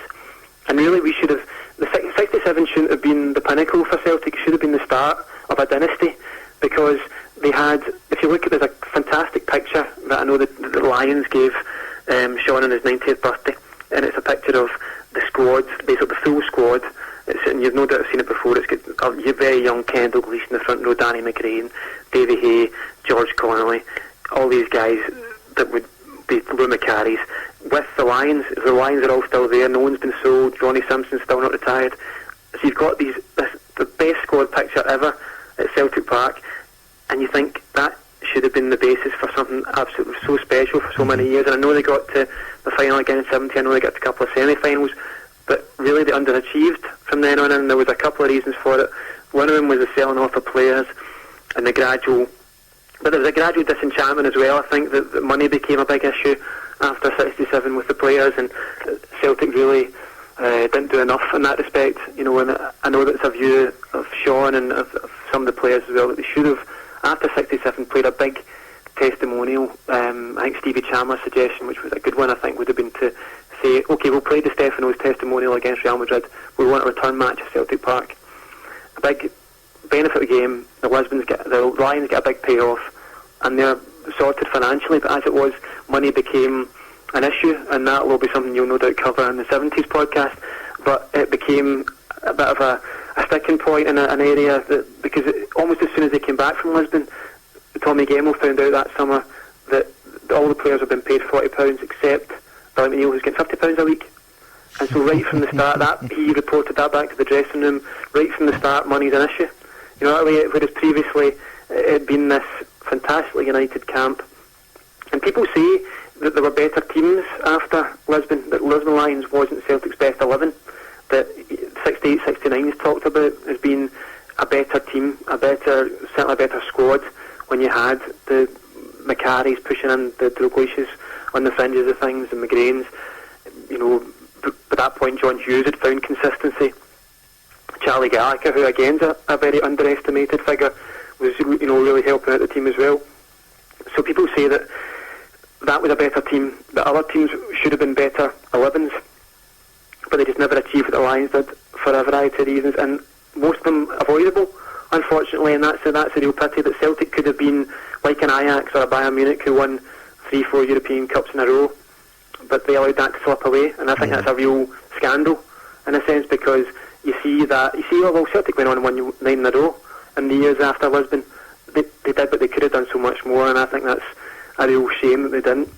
[SPEAKER 4] and really we should have, the 67 shouldn't have been the pinnacle for Celtic. It should have been the start of a dynasty, because they had, if you look at, there's a fantastic picture that I know that the Lions gave Sean on his 90th birthday, and it's a picture of the squad, basically the full squad. And you've no doubt seen it before. It's got a very young Ken Dalglish in the front row, Danny McGrain, Davy Hay, George Connelly, all these guys that would be Lou McCarry's. With the Lions are all still there, no one's been sold, Ronnie Simpson's still not retired. So you've got the best squad picture ever at Celtic Park, and you think that should have been the basis for something absolutely so special for so many years. And I know they got to the final again in 70, I know they got to a couple of semi-finals, but really they underachieved from then on, and there was a couple of reasons for it. One of them was the selling off of players and but there was a gradual disenchantment as well. I think that money became a big issue, after 67 with the players, and Celtic really didn't do enough in that respect. You know, and I know that's a view of Sean and of some of the players as well, that they should have, after 67, played a big testimonial. I think Stevie Chandler's suggestion, which was a good one, I think, would have been to say, OK, we'll play Di Stefano's testimonial against Real Madrid. We want a return match at Celtic Park. A big benefit of the game. The Lions get a big payoff, and they're sorted financially. But as it was, money became an issue, and that will be something you'll no doubt cover in the 70s podcast. But it became a bit of a sticking point in an area that, because almost as soon as they came back from Lisbon, Tommy Gemmell found out that summer that all the players have been paid £40 except Billy McNeil, who's getting £50 a week. And so right from the start, he reported that back to the dressing room. Right from the start, money's an issue. You know, whereas previously it had been this fantastically united camp. And people say that there were better teams after Lisbon, that Lisbon Lions wasn't Celtic's best 11, that 68-69 is talked about as being a better team, certainly a better squad, when you had the Maccaris pushing in, the Dalglish's on the fringes of things, and McGrain's. You know, by that point John Hughes had found consistency. Charlie Gallagher, who again's a very underestimated figure, was, you know, really helping out the team as well. So people say that was a better team, that other teams should have been better 11s, but they just never achieved what the Lions did for a variety of reasons, and most of them avoidable, unfortunately, and that's a real pity. That Celtic could have been like an Ajax or a Bayern Munich who won 3-4 European Cups in a row, but they allowed that to slip away, and I think that's a real scandal in a sense, because you see, well, Celtic went on and won 9 in a row in the years after Lisbon. They did, but they could have done so much more, and I think that's a real shame that they didn't.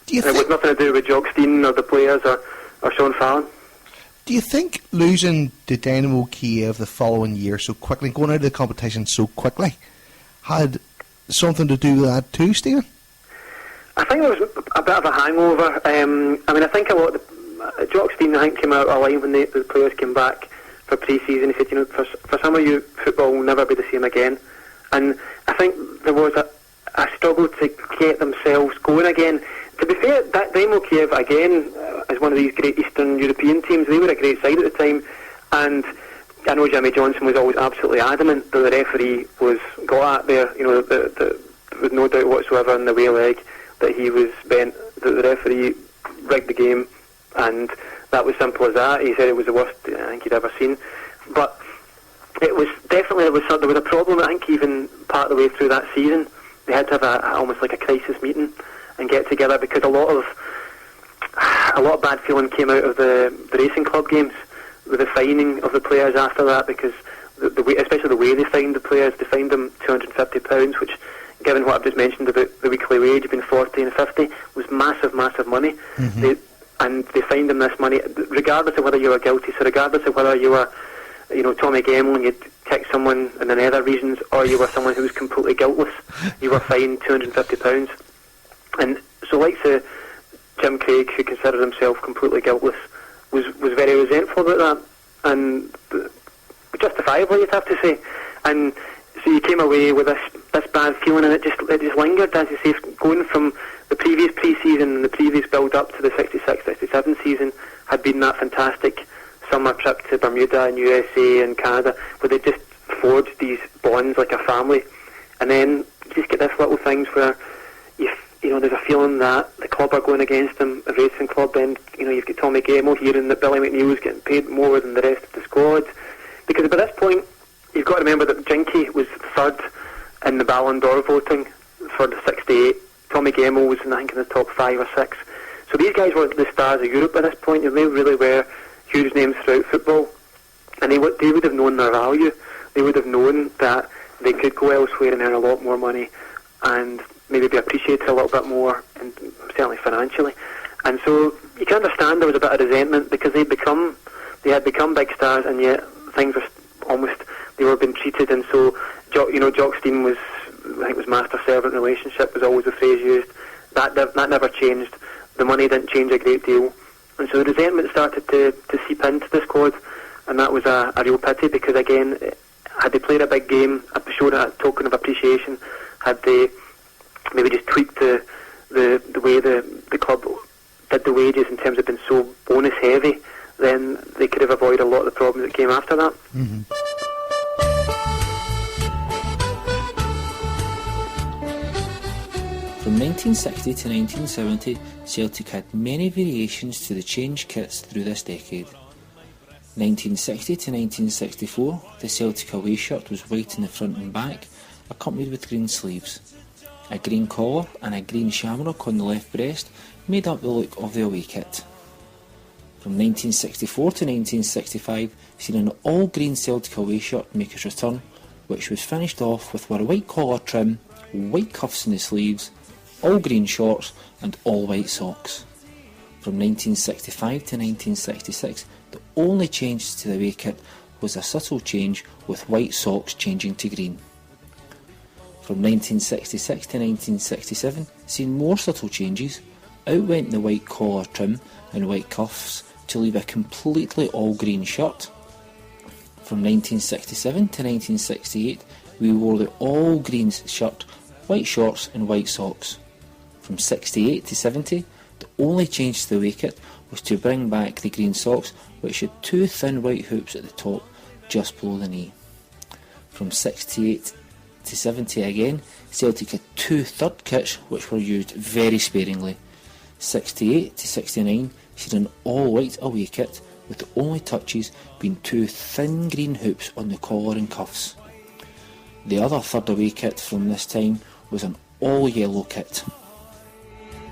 [SPEAKER 4] And it was nothing to do with Jock Stein or the players or Sean Fallon.
[SPEAKER 3] Do you think losing to Dynamo Kiev the following year so quickly, going out of the competition so quickly, had something to do with that too, Stephen?
[SPEAKER 4] I think it was a bit of a hangover. I mean, I think a lot of Jock Stein, I think, came out of line when the players came back for pre-season. He said, you know, for some of you, football will never be the same again. And I think there was a struggle to get themselves going again. To be fair, that Dynamo Kiev, again, is one of these great Eastern European teams. They were a great side at the time, and I know Jimmy Johnson was always absolutely adamant that the referee was got at there, you know, with no doubt whatsoever in the way leg that he was bent, that the referee rigged the game, and that was simple as that. He said it was the worst I think he'd ever seen. But it was definitely, there was a problem, I think, even part of the way through that season. They had to have almost like a crisis meeting and get together, because a lot of bad feeling came out of the racing club games with the fining of the players after that, because the way, especially the way they fined the players, they fined them £250, which, given what I've just mentioned about the weekly wage being 40 and 50, was massive money. And they fined them this money regardless of whether you were guilty. So regardless of whether you were, you know, Tommy Gemmell and you'd kicked someone in the nether regions, or you were someone who was completely guiltless, you were fined £250. And so, like Jim Craig, who considered himself completely guiltless, was very resentful about that, and justifiably, you'd have to say. And so you came away with this bad feeling, and it just lingered, as you say, going from the previous pre-season and the previous build-up to the 66-67 season had been that fantastic summer trip to Bermuda and USA and Canada, where they just forged these bonds like a family. And then you just get this little things where you know, there's a feeling that the club are going against them, the racing club. Then, you know, you've got Tommy Gemmell hearing that Billy McNeil's getting paid more than the rest of the squad, because by this point you've got to remember that Jinky was third in the Ballon d'Or voting for the 68. Tommy Gemmell was, I think, in the top 5 or 6. So these guys were the stars of Europe at this point, and they really were huge names throughout football, and they would have known their value. They would have known that they could go elsewhere and earn a lot more money, and maybe be appreciated a little bit more, and certainly financially. And so you can understand there was a bit of resentment, because they had become big stars, and yet things were almost, they were being treated. And so, you know, Jock Stein was, I think it was master-servant relationship was always the phrase used. That never changed. The money didn't change a great deal, and so the resentment started to seep into the squad, and that was a real pity, because again, had they played a big game, shown a token of appreciation, had they maybe just tweaked the way the club did the wages in terms of being so bonus heavy, then they could have avoided a lot of the problems that came after that.
[SPEAKER 3] Mm-hmm.
[SPEAKER 11] From 1960 to 1970, Celtic had many variations to the change kits through this decade. 1960 to 1964, the Celtic away shirt was white in the front and back, accompanied with green sleeves. A green collar and a green shamrock on the left breast made up the look of the away kit. From 1964 to 1965, seen an all-green Celtic away shirt make its return, which was finished off with a white collar trim, white cuffs in the sleeves, all green shorts and all white socks. From 1965 to 1966, the only change to the away kit was a subtle change with white socks changing to green. From 1966 to 1967, seen more subtle changes. Out went the white collar trim and white cuffs to leave a completely all green shirt. From 1967 to 1968, we wore the all green shirt, white shorts and white socks. From 68 to 70, the only change to the away kit was to bring back the green socks, which had two thin white hoops at the top, just below the knee. From 68 to 70 again, Celtic had two third kits which were used very sparingly. 68 to 69 seen an all white away kit with the only touches being two thin green hoops on the collar and cuffs. The other third away kit from this time was an all yellow kit.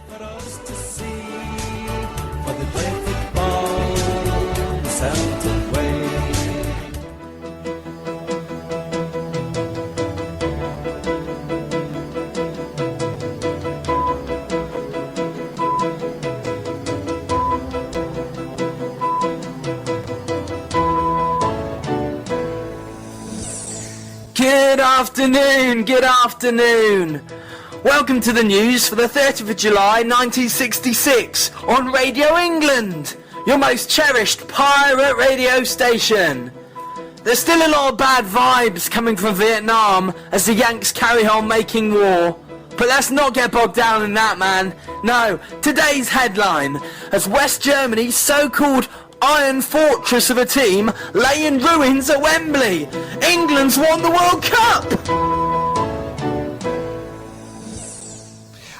[SPEAKER 1] For us to see, for the play football the Celtic way.
[SPEAKER 12] Good afternoon. Welcome to the news for the 30th of July 1966 on Radio England, your most cherished pirate radio station. There's still a lot of bad vibes coming from Vietnam as the Yanks carry on making war. But let's not get bogged down in that, man. No, today's headline, as West Germany's so-called Iron Fortress of a team lay in ruins at Wembley. England's won the World Cup!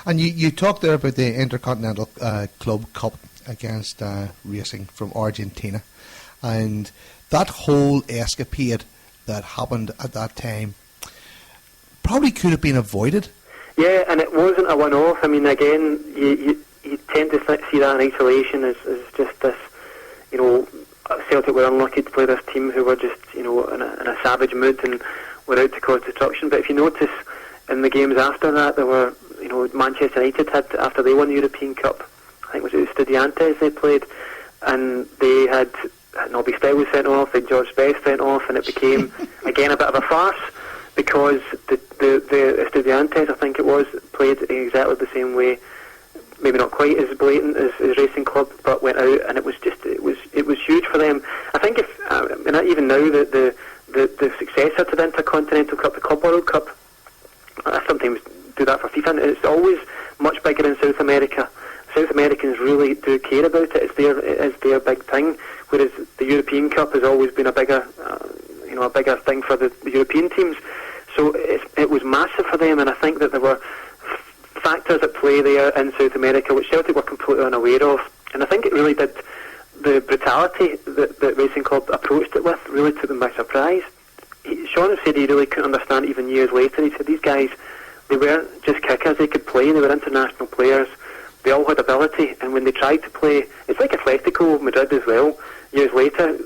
[SPEAKER 3] And you talked there about the Intercontinental Club Cup against Racing from Argentina, and that whole escapade that happened at that time probably could have been avoided.
[SPEAKER 4] Yeah, and it wasn't a one-off. I mean, again, you tend to see that in isolation as just this, you know, Celtic were unlucky to play this team who were just, you know, in a savage mood and were out to cause destruction. But if you notice, in the games after that, there were, you know, Manchester United had, after they won the European Cup, I think it was Estudiantes they played, and they had Nobby Stiles sent off, they had George Best sent off, and it became, again, a bit of a farce, because the Estudiantes, I think it was, played exactly the same way, maybe not quite as blatant as Racing Club, but went out, and it was huge for them. I think even now the successor to the Intercontinental Cup, the Club World Cup, I sometimes do that for FIFA, and it's always much bigger in South America. South Americans really do care about it. It's their big thing, whereas the European Cup has always been a bigger thing for the European teams. So it was massive for them, and I think that there were factors at play there in South America which Celtic were completely unaware of, and I think it really did, the brutality that Racing Club approached it with really took them by surprise. Sean said he really couldn't understand even years later. He said these guys, they weren't just kickers, they could play, they were international players, they all had ability, and when they tried to play, it's like Atletico Madrid as well, years later,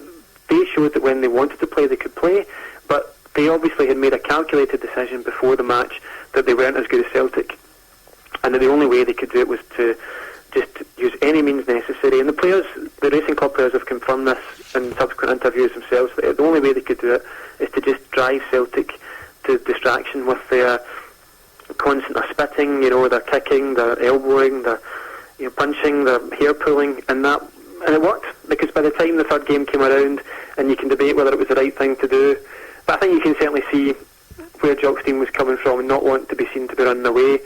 [SPEAKER 4] they showed that when they wanted to play they could play, but they obviously had made a calculated decision before the match that they weren't as good as Celtic, and that the only way they could do it was to just use any means necessary. And the Racing Club players have confirmed this in subsequent interviews themselves, that the only way they could do it is to just drive Celtic to distraction with their constant spitting, you know, their kicking, their elbowing, their punching, their hair pulling, and it worked, because by the time the third game came around, and you can debate whether it was the right thing to do, but I think you can certainly see where Jock Stein was coming from and not wanting to be seen to be running away.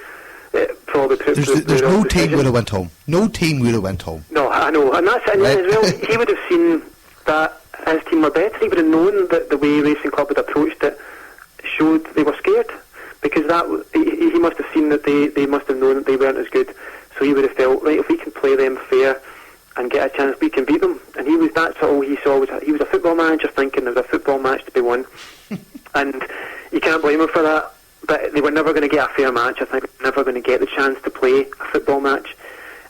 [SPEAKER 4] it probably put
[SPEAKER 3] There's no team would have went home. No team would have went home.
[SPEAKER 4] No, I know, and that's it.
[SPEAKER 3] Right.
[SPEAKER 4] As well, he would have seen that his team were better. He would have known that the way Racing Club had approached it showed they were scared, because he must have seen that they must have known that they weren't as good. So he would have felt, right, if we can play them fair and get a chance, we can beat them. And that's all he saw. He was a football manager thinking there was a football match to be won. And you can't blame him for that. But they were never going to get a fair match. I think they were never going to get the chance to play a football match.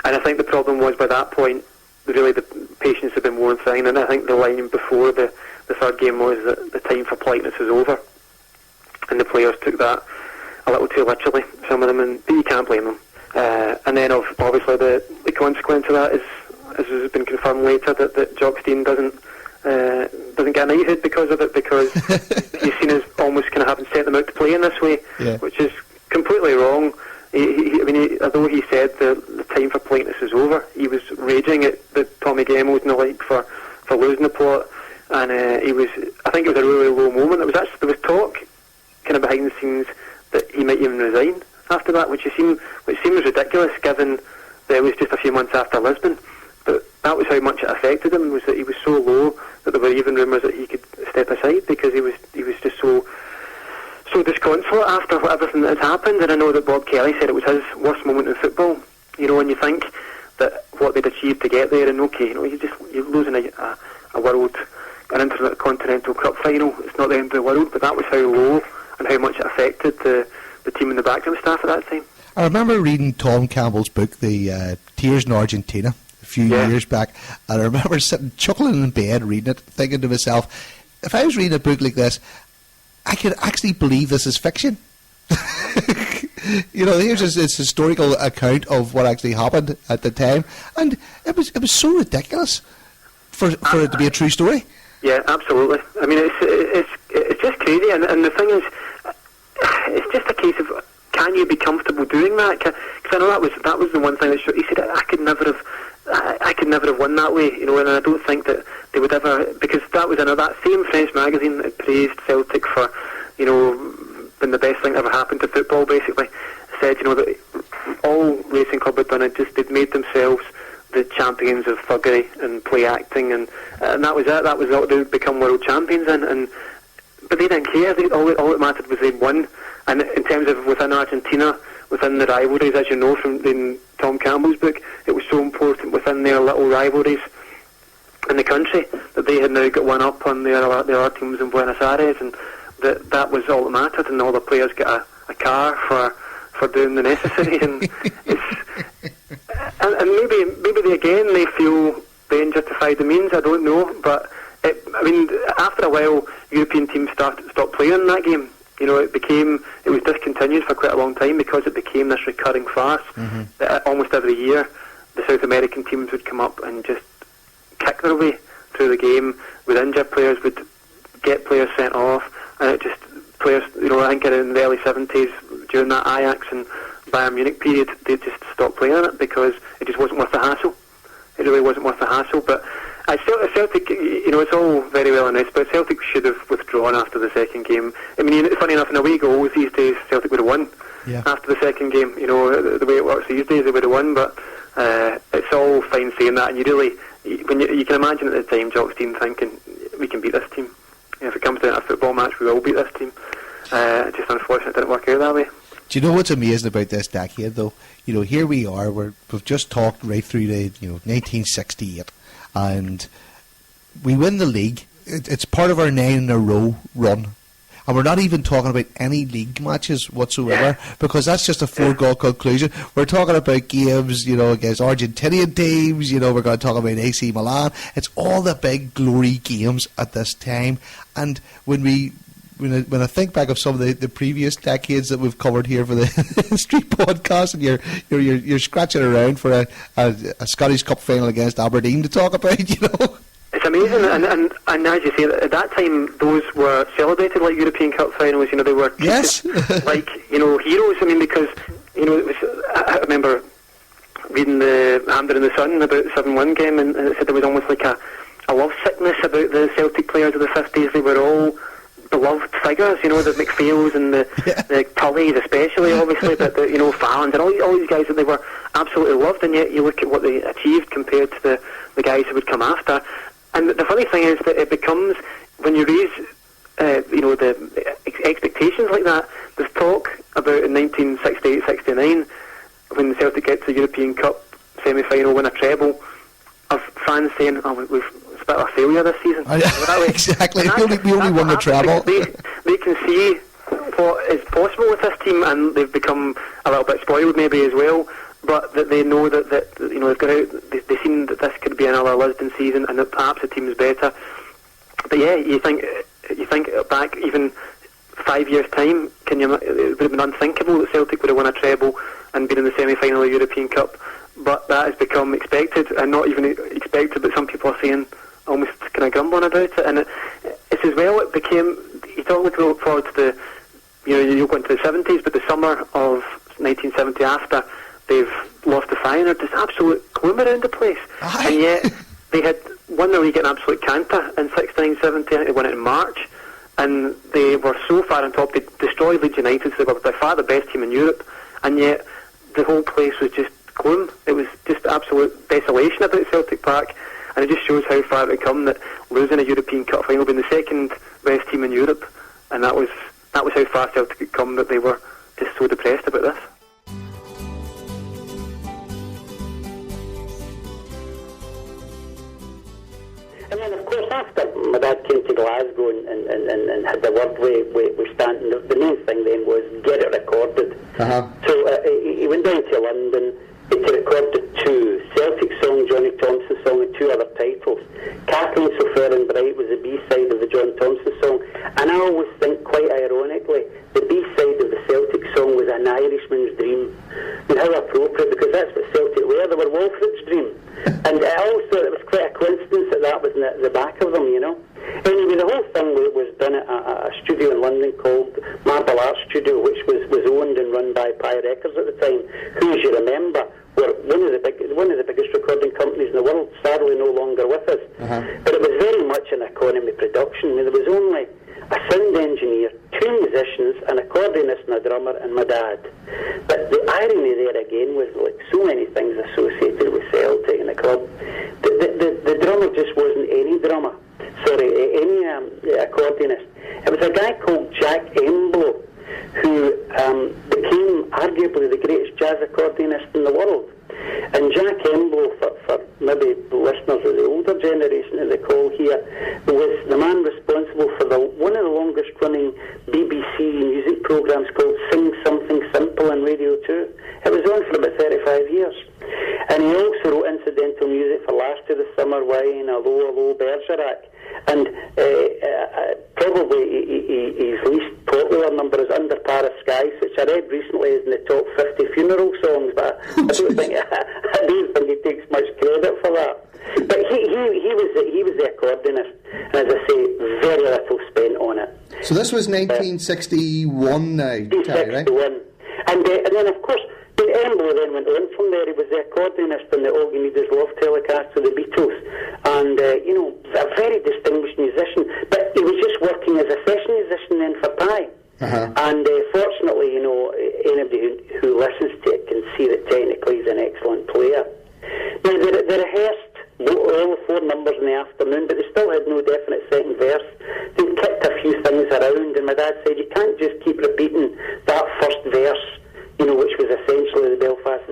[SPEAKER 4] And I think the problem was, by that point, really the patience had been worn thin. And I think the line before the third game was that the time for politeness was over. And the players took that a little too literally, some of them, and you can't blame them. And then obviously the consequence of that is, as has been confirmed later, that Jock Stein doesn't get a knighthood because of it, because he's seen as almost kind of having sent them out to play in this way, which is completely wrong. Although he said the time for politeness is over, he was raging at the Tommy Gemmels and the like for losing the plot, and I think it was a really low moment. There was talk kind of behind the scenes that he might even resign after that, which seems ridiculous given that it was just a few months after Lisbon. But that was how much it affected him, was that he was so low that there were even rumours that he could step aside, because he was just so disconsolate after everything that had happened. And I know that Bob Kelly said it was his worst moment in football. And you think that what they'd achieved to get there, and you're losing an intercontinental cup final. It's not the end of the world, but that was how low and how much it affected the team and the backroom staff at that time.
[SPEAKER 3] I remember reading Tom Campbell's book, The Tears in Argentina, a few years back, and I remember sitting chuckling in bed reading it, thinking to myself, if I was reading a book like this, I could actually believe this is fiction. Here's this historical account of what actually happened at the time, and it was so ridiculous for it to be a true story.
[SPEAKER 4] Yeah, absolutely. I mean, it's just crazy, and the thing is, it's just a case of, can you be comfortable doing that? Because I know that was the one thing that he said, I could never have won that way, and I don't think that they would ever, because that was that same French magazine that praised Celtic for, been the best thing that ever happened to football, basically, said, that all Racing Club had done, they'd made themselves the champions of thuggery and play acting, and that was it. That was all they would become world champions in, but they didn't care. All that mattered was they'd won. And in terms of within Argentina, within the rivalries, as you know from in Tom Campbell's book, it was so important within their little rivalries in the country that they had now got one up on the other teams in Buenos Aires, and that was all that mattered, and all the players got a car for doing the necessary. And and maybe they feel the end justified the means. I don't know, but after a while, European teams stopped playing in that game. It was discontinued for quite a long time because it became this recurring farce. Mm-hmm. That almost every year the South American teams would come up and just kick their way through the game, would injure players, would get players sent off, and it just players. I think in the early 70s, during that Ajax and Bayern Munich period, they just stopped playing it because it just wasn't worth the hassle. It really wasn't worth the hassle, but. Celtic, it's all very well and nice, but Celtic should have withdrawn after the second game. I mean, funny enough, in away goals these days, Celtic would have won after the second game. The way it works these days, they would have won, but it's all fine saying that, and you can imagine at the time, Jock Stein thinking, we can beat this team. If it comes down to a football match, we will beat this team. Just unfortunately, it didn't work out that way.
[SPEAKER 3] Do you know what's amazing about this decade, though? Here we are, we've just talked right through to 1968. And we win the league. It's part of our 9-in-a-row run. And we're not even talking about any league matches whatsoever, because that's just a foregone conclusion. We're talking about games, against Argentinian teams, we're going to talk about AC Milan. It's all the big glory games at this time. And when I think back of some of the previous decades that we've covered here for the History Podcast, and you're scratching around for a Scottish Cup final against Aberdeen to talk about,
[SPEAKER 4] It's amazing, and as you say, at that time those were celebrated like European Cup finals. They were treated like heroes. I mean, because it was. I remember reading the Hamden in the Sun about the 7-1 game, and it said there was almost like a love sickness about the Celtic players of the 50s. They were all beloved figures, you know, the McPhails and the Tullys especially, obviously, but the, you know, Fallons and all these guys that they were absolutely loved, and yet you look at what they achieved compared to the guys who would come after. And the funny thing is that it becomes, when you raise, you know, the expectations like that, there's talk about in 1968-69, when the Celtic get to the European Cup semi-final, win a treble, of fans saying, oh, it's a bit of a failure this season.
[SPEAKER 3] Exactly, we only won the treble.
[SPEAKER 4] They can see what is possible with this team, and they've become a little bit spoiled maybe as well, but that they know that you know, they've seen that this could be another Lisbon season, and that perhaps the team is better. But yeah, you think back even 5 years' time, it would have been unthinkable that Celtic would have won a treble and been in the semi-final of the European Cup. But that has become expected, and not even expected, but some people are saying, almost kind of grumbling about it. And it's as well, it became, you don't look forward to the, you know, you go into the 70s, but the summer of 1970 after, they've lost the Feyenoord, there's absolute gloom around the place. And yet, they had won the league at an absolute canter in 69-70, they won it in March, and they were so far on top, they destroyed Leeds United, so they were by far the best team in Europe, and yet the whole place was just gloom. It was just absolute desolation about Celtic Park, and it just shows how far it had come, that losing a European Cup final, being the second best team in Europe, and that was how far Celtic had come, that they were just so depressed about this.
[SPEAKER 10] And then, of course, after my dad came to Glasgow and had the word with Stanton, the main thing then was get it recorded. So he went down to London to record the two Celtic song, Johnny Thompson song, and two other titles. Kathleen So Fair and Bright was the B-side of the John Thompson song, and I always think, quite ironically, the B-side of the Celtic song was An Irishman's Dream. And how appropriate, because that's what Celtic were. They were Walfrid's dream. And also, it was quite a coincidence that was in the back of them, you know. Anyway, the whole thing was done at a studio in London called Marble Art Studio, which was owned and run by Pi Records at the time, who, as you remember, were one of the biggest recording companies in the world, sadly no longer with us. But it was very much an economy production. I mean, there was only a sound engineer, two musicians, an accordionist and a drummer, and my dad. But the irony there again was, like so many things associated with Celtic and the club, the drummer just wasn't any drummer. Any accordionist. It was a guy called Jack Emblow, who became arguably the greatest jazz accordionist in the world. And Jack Emblow, for maybe listeners of the older generation of the call here, was the man responsible for one of the longest running BBC music programmes called Sing Something Simple on Radio 2. It was on for about 35 years. And he also wrote incidental music for Last of the Summer Wine, Allo Bergerac. And probably his least popular number is Under Paris Skies, which I read recently is in the top 50 funeral songs, but I don't think he takes much credit for that. But he was the accordionist, and as I say, very little spent on it.
[SPEAKER 3] So this was 1961 now, Terry, right?
[SPEAKER 10] 1961. And then, of course, Emblow then went on from there. He was the accordionist on the All You Need Is Love telecast of the Beatles, and you know, a very distinguished musician. But he was just working as a session musician then for Pi. And fortunately, you know, anybody who listens to it can see that technically he's an excellent player. Now they rehearsed all the four numbers in the afternoon, but they still had no definite second verse. They kicked a few things around, and my dad said, you can't just keep repeating that first verse, you know, which was essentially the Belfast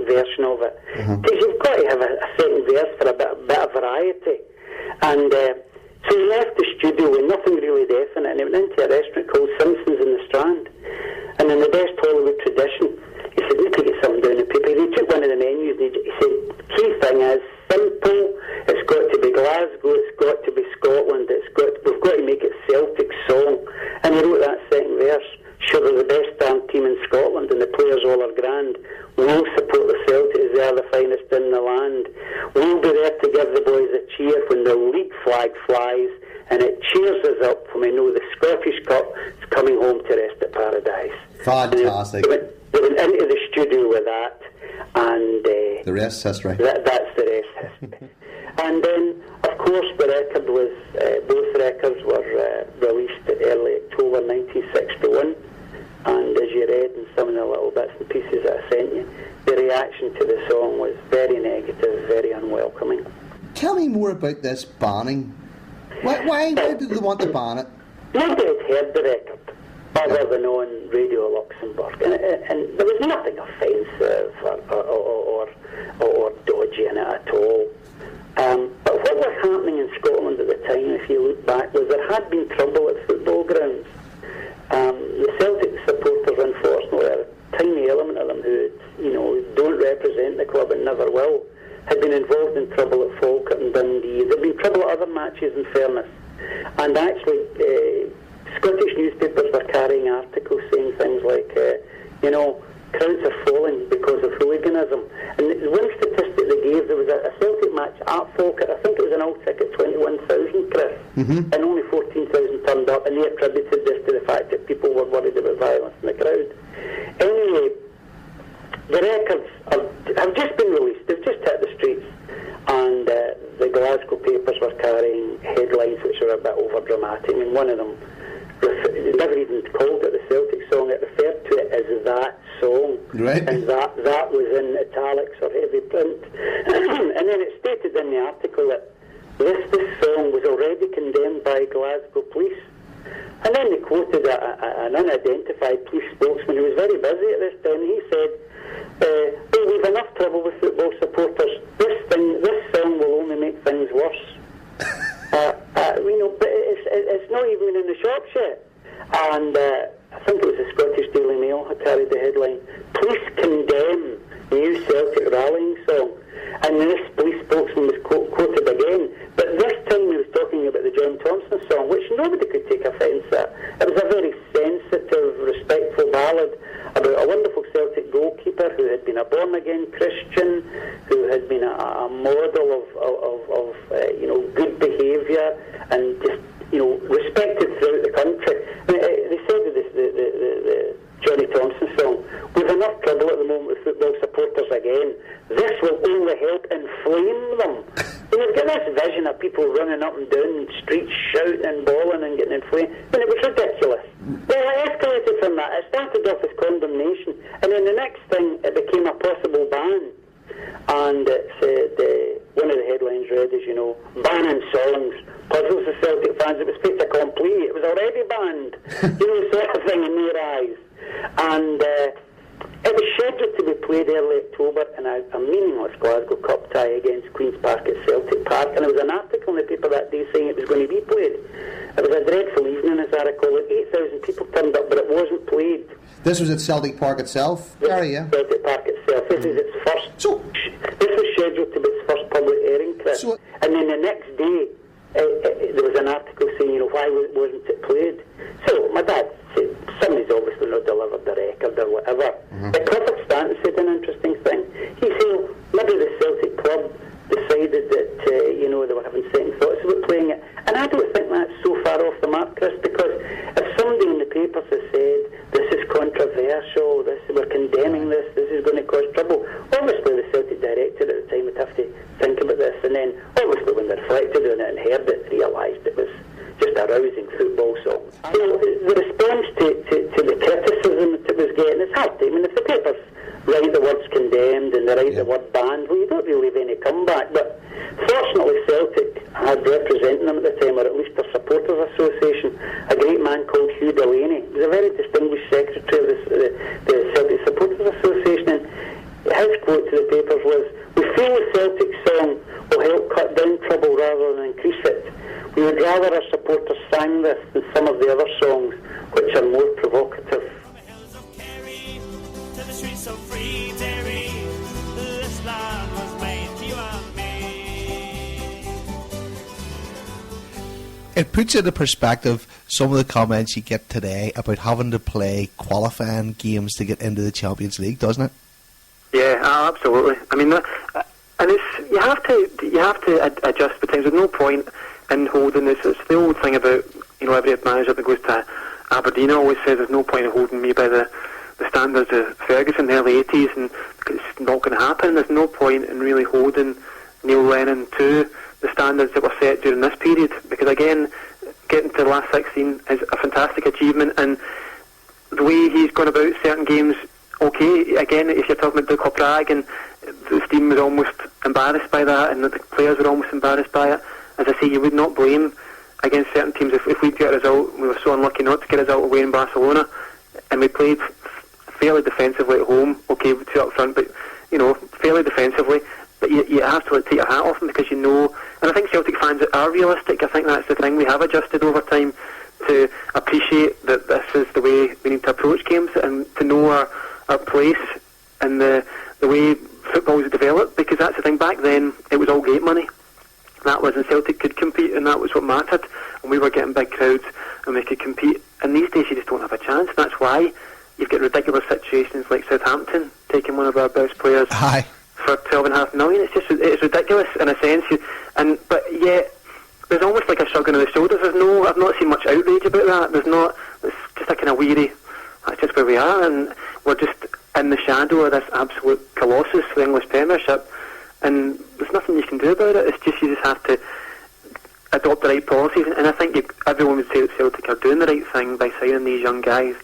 [SPEAKER 10] version of it. Because you've got to have a second verse for a bit of variety. And so he left the studio with nothing really definite, and he went into a restaurant called Simpson's in the Strand. And in the best Hollywood tradition, he said, we need to get something down on paper. He took one of the menus, and he said, the key thing is simple, it's got to be Glasgow, it's got to be Scotland, we've got to make it Celtic song. And he wrote that second verse. Sure, they're the best damn team in Scotland, and the players all are grand. We'll support the Celtics, they are the finest in the land. We'll be there to give the boys a cheer when the league flag flies, and it cheers us up when we know the Scottish Cup is coming home to rest at paradise.
[SPEAKER 3] Fantastic.
[SPEAKER 10] They went into the studio with that, and
[SPEAKER 3] the rest is history.
[SPEAKER 10] That's the rest history. And then, of course, the record was, both records were released early October 1961, and as you read in some of the little bits and pieces that I sent you, the reaction to the song was very negative, very unwelcoming.
[SPEAKER 3] Tell me more about this banning. Why did they want to ban it?
[SPEAKER 10] Nobody had heard the record other than on Radio Luxembourg, and there was nothing offensive or dodgy in it at all. But what was happening in Scotland at the time, if you look back, was there had been trouble at football grounds. The Celtic supporters, unfortunately, a tiny element of them who, don't represent the club and never will, had been involved in trouble at Falkirk and Dundee. There had been trouble at other matches, in fairness. And actually, Scottish newspapers were carrying articles saying things like, crowds are falling because of hooliganism. And one statistic they gave, there was a Celtic match at Falkirk, I think it was an all ticket 21,000, Chris, and only 14,000 turned up, and they attributed this to the fact that people were worried about violence in the crowd. Anyway, the records have just been released, they've just hit the streets, and the Glasgow papers were carrying headlines which were a bit over-dramatic. I mean, one of them, they never even called it the Celtic song, it referred to it as that song,
[SPEAKER 3] right.
[SPEAKER 10] And that was in italics or heavy print. And then it stated in the article that this song was already condemned by Glasgow police. And then they quoted an unidentified police spokesman who was very busy at this time. He said, we've enough trouble with football supporters. This song will only make things worse. But it's not even in the shops yet. And I think it was the Scottish Daily Mail who carried the headline, "Police condemn new Celtic rallying song." And this police spokesman was quoted again, but this time he was talking about the John Thompson song, which nobody could take offence at. It was a very sensitive, respectful ballad about a wonderful Celtic goalkeeper who had been a born-again Christian, who had been a model of good behaviour and just respected throughout the country. They said that the Johnny Thompson song, "We've enough trouble at the moment with football supporters again. This will only help inflame them." You've got this vision of people running up and down the streets shouting and bawling and getting inflamed. It was ridiculous. Well, it escalated from that. It started off as condemnation, and then the next thing, it became a possible ban. And it said, one of the headlines read, as you know, "Banning songs puzzles the Celtic fans." It was fait accompli. It was already banned. Sort of thing in their eyes. And it was scheduled to be played early October in a meaningless Glasgow Cup tie against Queen's Park at Celtic Park. And there was an article in the paper that day saying it was going to be played. It was a dreadful evening, as I recall it. 8,000 people turned up, but it wasn't played.
[SPEAKER 3] This was at Celtic Park itself? Yeah.
[SPEAKER 10] Celtic Park itself. This is its first. This was scheduled to be its first public airing, Chris. And then the next day, there was an article saying, why wasn't it played? So my dad said, somebody's obviously not delivered the record or whatever. But Clifford Stanton said an interesting thing. He said, maybe the Celtic club decided that, they were having second thoughts about playing it. And I don't think that's so far off the mark, Chris, because if somebody in the papers has said, this is controversial, we're condemning this is going to cause trouble, obviously the Celtic director at the time would have to think about this, and then obviously when they reflected on it and heard it, realised it was just a rousing football song. The response to the criticism that it was getting, it's hard to, if the papers write the words condemned and they write the word banned, well, you don't really have any comeback. But fortunately Celtic had representing them at the time, or at least their supporters association, a great man called Hugh Delaney. He was a very distinguished secretary of the Celtic Supporters Association, and his quote to the papers was, "We feel the Celtic song will help cut down trouble rather than increase it. We would rather our supporters sang this than some of the other songs, which are more provocative."
[SPEAKER 5] So free, Terry, this land was made for you and me.
[SPEAKER 3] It puts into perspective some of the comments you get today about having to play qualifying games to get into the Champions League, doesn't it?
[SPEAKER 4] Yeah, absolutely. And it's you have to adjust the times. There's no point in holding this. It's the old thing about every manager that goes to Aberdeen always says there's no point in holding me by the standards of Ferguson in the early 80s, and it's not going to happen. There's no point in really holding Neil Lennon to the standards that were set during this period, because again, getting to the last 16 is a fantastic achievement, and the way he's gone about certain games, okay, again, if you're talking about Duke Prague, and the team was almost embarrassed by that, and the players were almost embarrassed by it, as I say, you would not blame against certain teams if we'd get a result. We were so unlucky not to get a result away in Barcelona, and we played fairly defensively at home, okay, with two up front, but, you know, fairly defensively, but you have to take your hat off them, because you know, and I think Celtic fans are realistic. I think that's the thing, we have adjusted over time to appreciate that this is the way we need to approach games, and to know our place and the way football is developed, because that's the thing, back then it was all gate money. That was, and Celtic could compete, and that was what mattered, and we were getting big crowds and we could compete, and these days you just don't have a chance. And that's why you've got ridiculous situations like Southampton taking one of our best players for $12.5 million. It's ridiculous in a sense, but yet there's almost like a shrugging of the shoulders. I've not seen much outrage about that. It's just a kind of weary, that's just where we are, and we're just in the shadow of this absolute colossus, the English Premiership, and there's nothing you can do about it. It's just, you just have to adopt the right policies, and I think everyone would say that Celtic are doing the right thing by signing these young guys,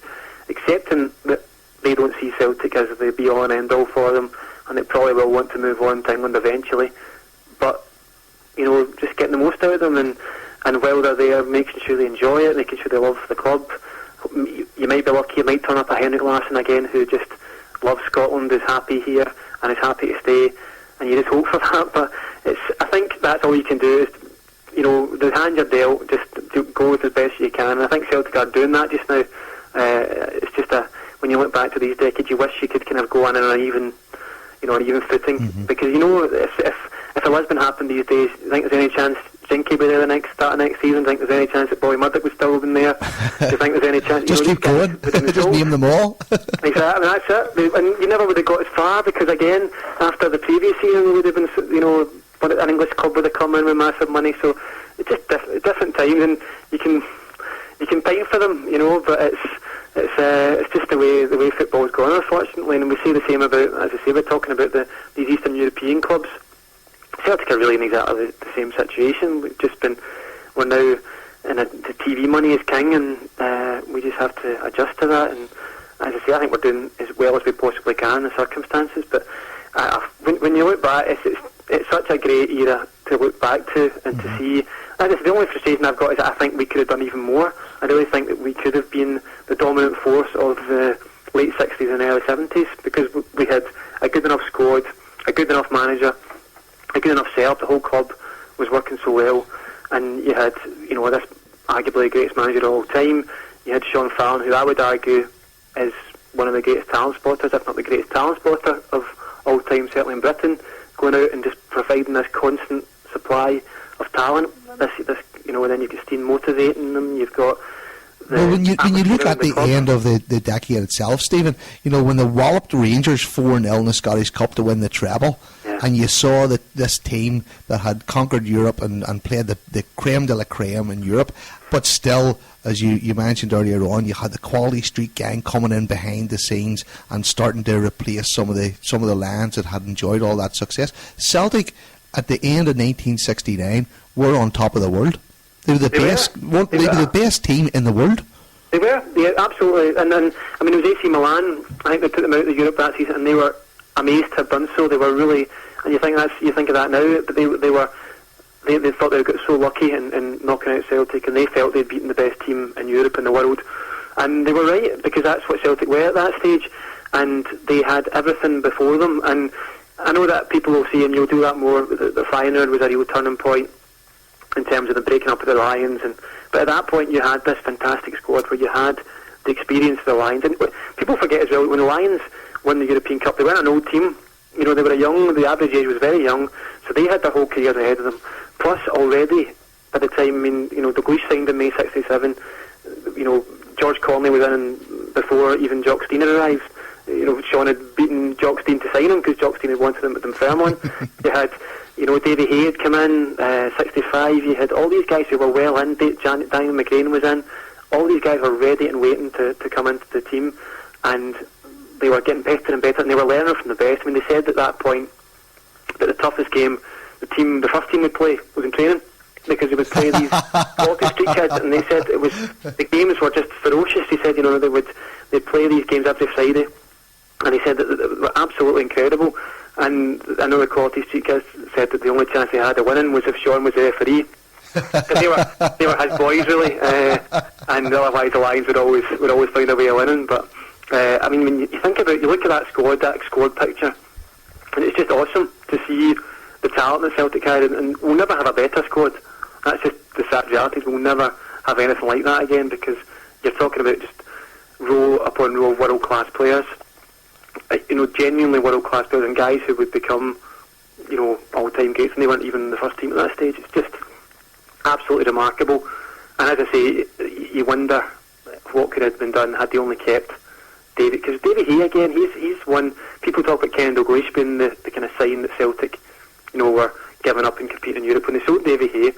[SPEAKER 4] accepting that they don't see Celtic as the be-all and end-all for them, and they probably will want to move on to England eventually, but, you know, just getting the most out of them, and while they're there, making sure they enjoy it, making sure they love the club. You might be lucky, you might turn up a Henrik Larsson again, who just loves Scotland, is happy here, and is happy to stay, and you just hope for that. But I think that's all you can do, is, you know, the hand you're dealt, just to go with as best you can, and I think Celtic are doing that just now. It's just when you look back to these decades, you wish you could kind of go on an even footing, because, you know, if a Lisbon happened these days, do you think there's any chance Jinky would be there start of next season? Do you think there's any chance that Bobby Murdoch would still have been there? Do you think there's any chance?
[SPEAKER 3] Just keep going. Just name them all.
[SPEAKER 4] Exactly, that's it. And you never would have got as far, because again, after the previous season, we would have been, you know, an English club would have come in with massive money. So it's just different times, and you can pine for them, you know. But it's just the way football's gone, unfortunately. And we say the same about, as I say, we're talking about these Eastern European clubs. Celtic are really in exactly the same situation. We're now in the TV money is king, and we just have to adjust to that. And as I say, I think we're doing as well as we possibly can in the circumstances. But when you look back, it's such a great era to look back to and to see. And it's the only frustration I've got is that I think we could have done even more. I really think that we could have been the dominant force of the late 60s and early 70s, because we had a good enough squad, a good enough manager, a good enough setup. The whole club was working so well, and you had, you know, this arguably the greatest manager of all time. You had Sean Fallon, who I would argue is one of the greatest talent spotters, if not the greatest talent spotter of all time, certainly in Britain, going out and just providing this constant supply of talent. This, you know, and then you've got Stein motivating them. You've got
[SPEAKER 3] when you look at the end of the decade itself, Stephen, you know, when they walloped Rangers 4-0 in the Scottish Cup to win the treble, and you saw that this team that had conquered Europe and played the creme de la creme in Europe, but still, as you mentioned earlier on, you had the Quality Street gang coming in behind the scenes and starting to replace some of the lands that had enjoyed all that success. Celtic, at the end of 1969, were on top of the world. They were the best team in the world.
[SPEAKER 4] They were, yeah, absolutely. And then, I mean, it was AC Milan. I think they put them out of Europe that season, and they were amazed to have done so. They were really, and you think of that now, but they thought they got so lucky in knocking out Celtic, and they felt they'd beaten the best team in Europe and the world, and they were right, because that's what Celtic were at that stage, and they had everything before them. And I know that people will say, and you'll do that more, the Feyenoord was a real turning point in terms of the breaking up of the Lions, but at that point you had this fantastic squad where you had the experience of the Lions. And people forget as well, when the Lions won the European Cup, they weren't an old team. You know, they were the average age was very young, so they had their whole careers ahead of them. Plus, already by the time, I mean, you know, Dalglish signed in May '67. You know, George Connelly was in before even Jock Stein arrived. You know, Sean had beaten Jock Stein to sign him because Jock Stein had wanted him with them firm on. You had, you know, Davy Hay had come in, 65. You had all these guys who were well in. Daniel McGrain was in. All these guys were ready and waiting to come into the team, and they were getting better and better, and they were learning from the best. I mean, they said at that point that the toughest game the first team would play was in training, because they would play these Quality Street kids, and they said the games were just ferocious. He said, they'd play these games every Friday, and he said that they were absolutely incredible. And I know the Quality Street kids said that the only chance they had of winning was if Sean was the referee. they were his boys, really, and otherwise the Lions would always find a way of winning. But when you look at that squad picture, and it's just awesome to see the talent that Celtic had, and we'll never have a better squad. That's just the sad reality. We'll never have anything like that again, because you're talking about just row upon row of world-class players, genuinely world-class players, and guys who would become, all-time greats, and they weren't even in the first team at that stage. It's just absolutely remarkable. And as I say, you wonder what could have been done had they only kept David, because Davy Hay, again, he's one. People talk about Ken Dalglish being the kind of sign that Celtic, were giving up and competing in Europe. When they sold Davy Hay,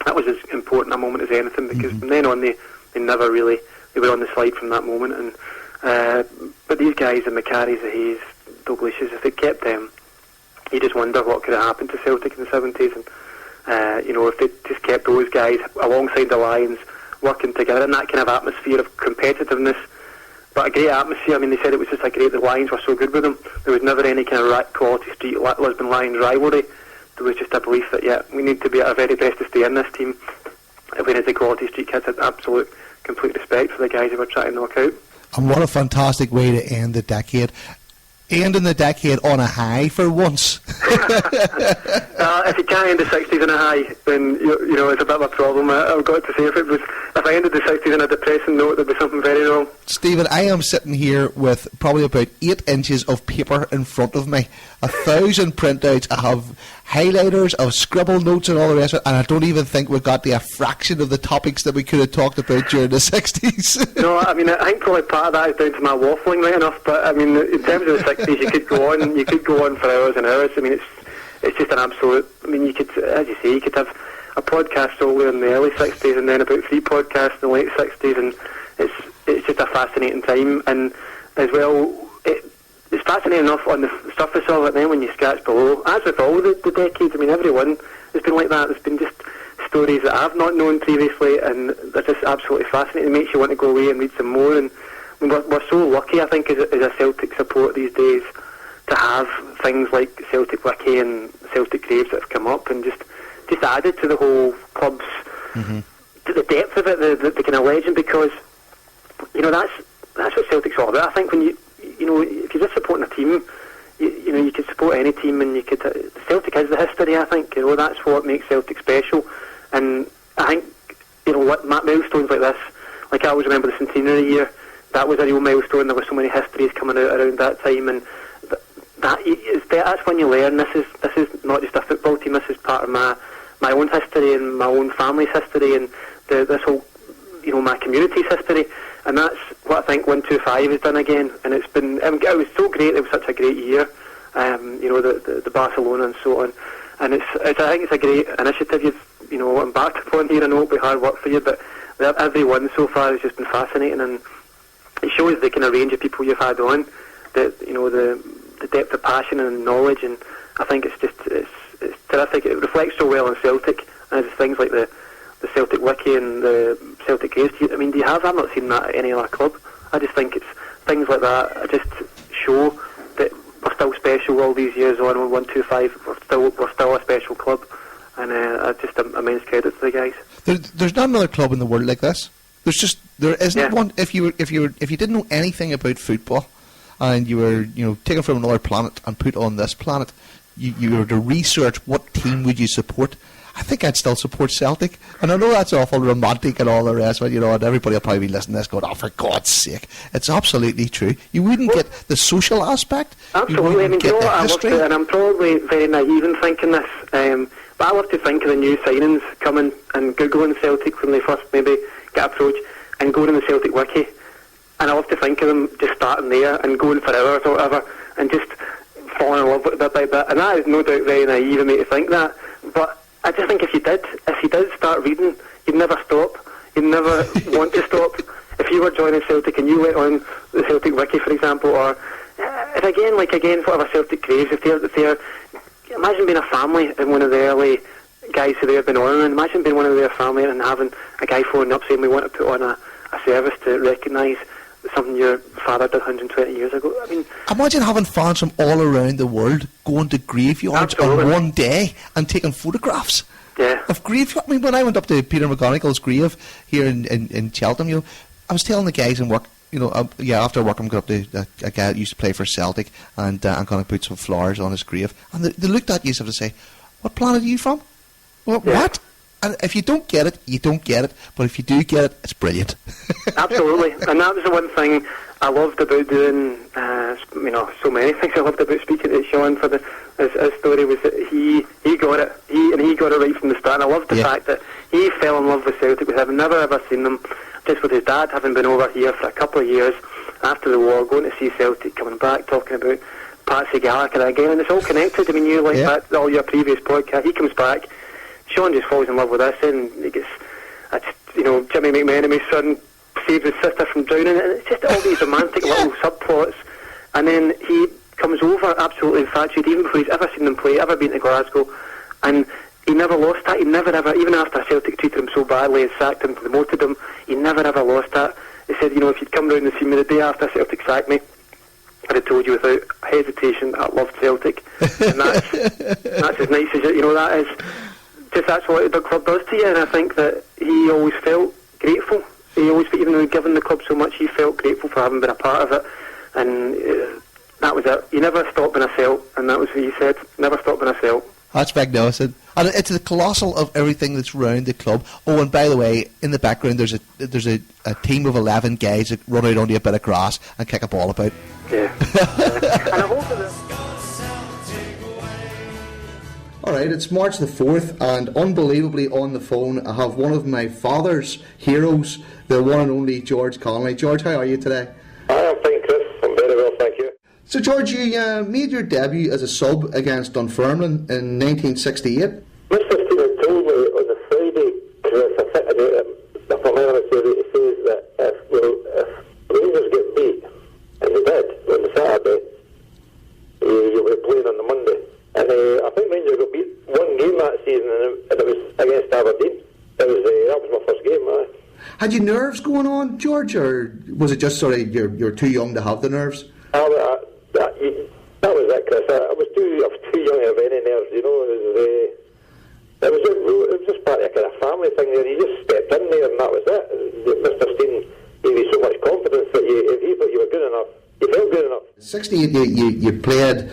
[SPEAKER 4] that was as important a moment as anything, because from then on they never really, they were on the slide from that moment. And but these guys, the McCarrys, the Hayes, Douglashes, if they kept them, you just wonder what could have happened to Celtic in the 70s. And if they just kept those guys alongside the Lions, working together in that kind of atmosphere of competitiveness, but a great atmosphere. I mean, they said it was just the Lions were so good with them. There was never any kind of Quality Street Lisbon Lions rivalry. There was just a belief that, we need to be at our very best to stay in this team. Whereas the Quality Street kids had absolute, complete respect for the guys who were trying to knock out.
[SPEAKER 3] And what a fantastic way to end the decade. Ending the decade on a high for once.
[SPEAKER 4] If you can't end the 60s on a high, then it's a bit of a problem. I've got to say, if I ended the 60s on a depressing note, there'd be something very wrong.
[SPEAKER 3] Stephen, I am sitting here with probably about 8 inches of paper in front of me, 1,000 printouts. I have highlighters, I have scribble notes and all the rest of it, and I don't even think we've got a fraction of the topics that we could have talked about during the 60s.
[SPEAKER 4] No, I think probably part of that is down to my waffling right enough, but in terms of the 60s, you could go on for hours and hours. It's just an absolute, you could, as you say, you could have a podcast all the way in the early 60s and then about 3 podcasts in the late 60s, and it's just a fascinating time. And as well, it's fascinating enough on the surface of it, then when you scratch below, as with all the decades, everyone has been like that. There's been just stories that I've not known previously, and they're just absolutely fascinating. It makes you want to go away and read some more. And we're so lucky, I think, as a Celtic support these days, to have things like Celtic Wiki and Celtic Graves that have come up and just added to the whole club's, to the depth of it, the kind of legend, because that's what Celtic's all about. I think when if you're just supporting a team, you could support any team, and you could. Celtic is the history. I think that's what makes Celtic special, and I think milestones like this, like I always remember the centenary year. That was a real milestone. There were so many histories coming out around that time, and that's when you learn this is not just a football team. This is part of my own history and my own family's history, and this whole my community's history. And that's what I think 125 has done again. And it's been it was so great. It was such a great year. The Barcelona and so on. And I think it's a great initiative you've embarked upon here. I know it'll be hard work for you, but every one so far has just been fascinating, and it shows the kind of range of people you've had on, the depth of passion and knowledge, and I think it's terrific. It reflects so well on Celtic, and it's things like the Celtic Wiki and the Celtic Graves. I've not seen that at any other club. I just think it's things like that that just show that we're still special all these years on 125. We're still a special club, and just immense credit to the guys.
[SPEAKER 3] There's not another club in the world like this. There isn't one. If you didn't know anything about football, and you were taken from another planet and put on this planet, you were to research what team would you support. I think I'd still support Celtic, and I know that's awful romantic and all the rest, but and everybody will probably be listening to this going, "Oh, for God's sake!" It's absolutely true. You wouldn't get the social aspect.
[SPEAKER 4] Absolutely, I love it, and I'm probably very naive in thinking this, but I love to think of the new signings coming and googling Celtic when they first maybe get approached, and going in the Celtic Wiki, and I love to think of them just starting there and going for hours or whatever, and just falling in love with it bit by bit. And that is no doubt very naive of me to think that, but I just think if you did start reading, you'd never stop. You'd never want to stop. If you were joining Celtic and you went on the Celtic Wiki, for example, or whatever Celtic Graves, if they're imagine being a family in one of the early guys who they had been on, and imagine being one of their family and having a guy phoning up saying we want to put on a service to recognise something your father did 120 years ago. I mean,
[SPEAKER 3] imagine having fans from all around the world going to graveyards on one day and taking photographs.
[SPEAKER 4] Yeah.
[SPEAKER 3] Of graveyard. I mean, when I went up to Peter McGonagall's grave here in Cheltenham, you know, I was telling the guys in work, you know, after work I'm going up to a guy that used to play for Celtic, and I'm going to put some flowers on his grave, and they looked at you and say, "What planet are you from? What?" And if you don't get it, you don't get it. But if you do get it, it's brilliant.
[SPEAKER 4] Absolutely. And that was the one thing I loved about doing, you know, so many things I loved about speaking to Sean for his story was that he got it. He got it right from the start. And I loved the fact that he fell in love with Celtic with having never ever seen them, just with his dad having been over here for a couple of years after the war, going to see Celtic, coming back, talking about Patsy Gallagher again. And it's all connected. I mean, you like that, all your previous podcast. He comes back. Sean just falls in love with this, and he gets, you know, Jimmy McMenemy's son saves his sister from drowning, and it's just all these romantic little subplots. And then he comes over absolutely infatuated, even before he's ever seen them play, ever been to Glasgow, and he never lost that. He never ever, even after Celtic treated him so badly and sacked him, demoted him, he never ever lost that. He said, you know, if you'd come round and seen me the day after Celtic sacked me, I'd have told you without hesitation that I loved Celtic. And that's as nice as it, you know, that is. Just that's what the club does to you, and I think that he always felt grateful. He always, even though he'd given the club so much, he felt grateful for having been a part of it, and that was it. He never stopped being a Celt, and that was what he said. Never stopped being a Celt.
[SPEAKER 3] That's magnificent, and it's the colossal of everything that's round the club. Oh, and by the way, in the background there's a team of 11 guys that run out onto a bit of grass and kick a ball about.
[SPEAKER 4] Yeah. And I hope that.
[SPEAKER 3] Alright, it's March the 4th, and unbelievably on the phone I have one of my father's heroes, the one and only George Connelly. George, how are you today?
[SPEAKER 13] I am fine, Chris. I'm very well, thank you.
[SPEAKER 3] So George, you made your debut as a sub against Dunfermline in 1968.
[SPEAKER 13] Mr. Stephen told me on the Friday, Chris, if I'm honest with you, he says that if Rangers get beat, and they did on the Saturday, you'll be playing on the Monday. And I think Rangers got beat one game that season, and it was against Aberdeen. That was my first game.
[SPEAKER 3] Had you nerves going on, George, or was it just sort of you're too young to have the nerves?
[SPEAKER 13] That was it, Chris. I was too young to have any nerves. You know, it was just part of a kind of family thing there. You just stepped in there, and that was it. Mr. Stein gave you so much confidence that if you thought you were good enough, you felt good enough.
[SPEAKER 3] 68, you played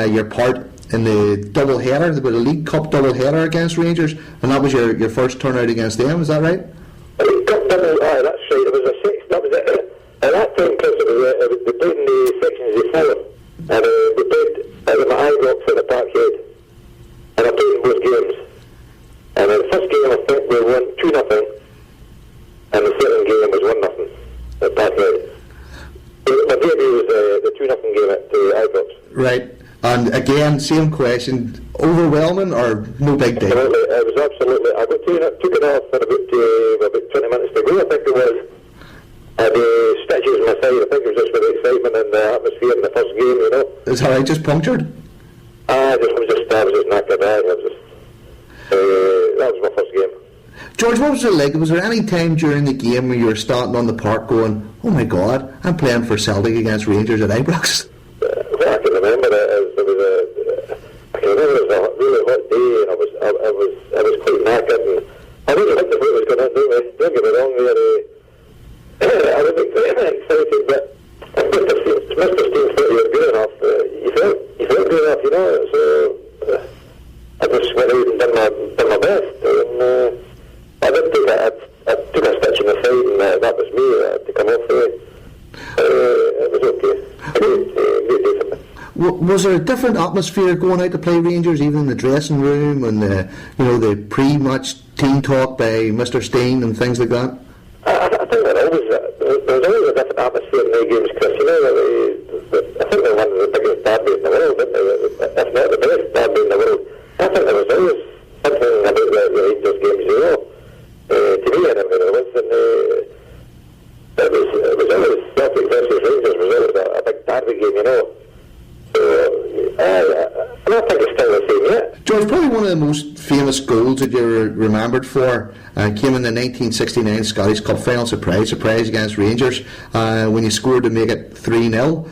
[SPEAKER 3] your part in the double header, the League Cup double header against Rangers, and that was your first turnout against them. Is that right?
[SPEAKER 13] League Cup double, that's right. It was a six. That was it. At that time, Chris, we played in the sections of Fallon, and we played at the Ibrox at the Parkhead, and I played in both games. And in the first game, I think we won 2-0, and the second game was 1-0 at Parkhead. My debut was the 2-0 game at Ibrox.
[SPEAKER 3] Right. And again, same question, overwhelming or no big deal?
[SPEAKER 13] Absolutely, it was absolutely. I took it off for about 20 minutes to go, I think it was. And the stitches on my side, I think it was just for the excitement and the atmosphere in the first game, you know.
[SPEAKER 3] Is that right, just punctured?
[SPEAKER 13] I was just knackered. That was my first game.
[SPEAKER 3] George, what was it like? Was there any time during the game where you were standing on the park going, oh my God, I'm playing for Celtic against Rangers at Ibrox?
[SPEAKER 13] Well, I can remember it as there was I can remember it was a really hot day, and I was quite knackered, and I wasn't looking for what was going on. Don't get me wrong there. I was excited, but if Mr. Stein thought you were good enough, you felt good enough, you know. So I just went out and done my best, and I did took a stitch in the side, and that was me to come off there. It was okay. Great day for me.
[SPEAKER 3] Was there a different atmosphere going out to play Rangers, even in the dressing room and the pre-match team talk by Mr. Stein and things like that?
[SPEAKER 13] I think there was always a different atmosphere in the games, Chris. You know, I think they're one of the biggest derbies in the world, if not the best derby in the world. I think there was always something about the Rangers games, you know. To me, anyway, there was, and it was always Celtic versus Rangers was always a big derby game, you know. So, and I think it's still the same yet.
[SPEAKER 3] George, probably one of the most famous goals that you're remembered for came in the 1969 Scottish Cup final, surprise against Rangers, when you scored to make it 3-0.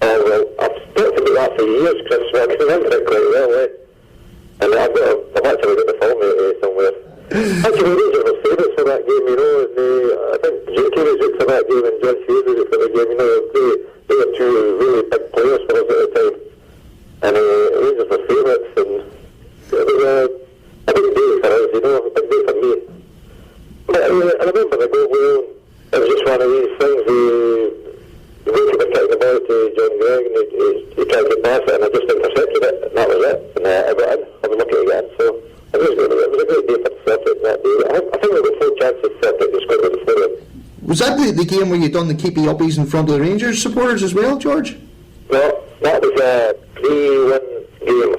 [SPEAKER 13] Oh, well, I've talked about that for years, Chris, so I can remember it quite well, and I've actually got the film somewhere. Actually, Rangers were favourites for that game, you know, and I think Jakey was out for that game and John Hughes was out for the game, you know, they were two really big players for us at the time, and Rangers were favourites, and it was a big day for us, you know, a big day for me. But I remember the goal, it was just one of these things, the goalkeeper kicked the ball to John Gregg and he tried to pass it and I just intercepted it and that was it, and I got in, I was lucky again, so it was good. It was a great day for Celtic that day. I think we got 4 chances Celtic to score with the 4.
[SPEAKER 3] Was that the game where you done the keepy-uppies in front of the Rangers supporters as well, George?
[SPEAKER 13] No, that was a 3-1 game.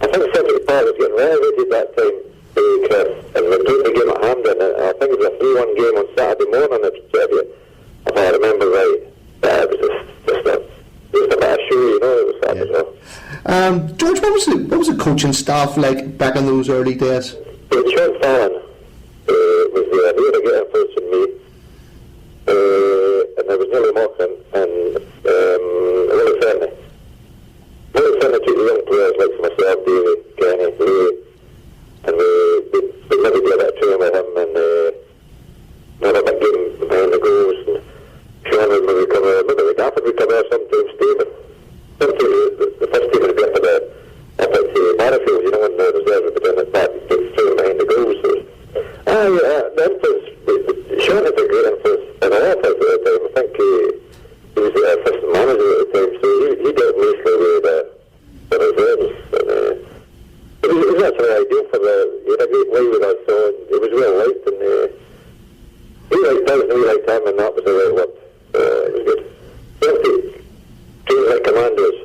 [SPEAKER 13] I think Celtic Park was getting relegated that time, Chris, and we played the game at Hampden, and I think it was a 3-1 game on Saturday morning, if I remember right. It was just a bad show, you know, it was sad as well.
[SPEAKER 3] George, what was the coaching staff like back in those early days?
[SPEAKER 13] Sean Fallon was the really good influence on me, and there was Nearly Morgan and Willie Ferney. Willie Ferney took the young players like myself, Davey, Kenny, Lee, and we maybe did a bit of training with him, and we had a big game behind the goals, and Sean would maybe come out, maybe the gaffer would come out sometimes, Stephen. Sometimes the first team would be up at the Barrafield, you know, when the reserve would be down at back, training behind the goals. So, the influence, Sean had a great influence in all of us at the time. I think he was the assistant manager at the time, so he dealt mostly with the reserves. And, it was actually ideal for he had a great way with us, so it was well liked, and he liked us and we liked him, and that was the right one. It was good. Celtic trained like commandos.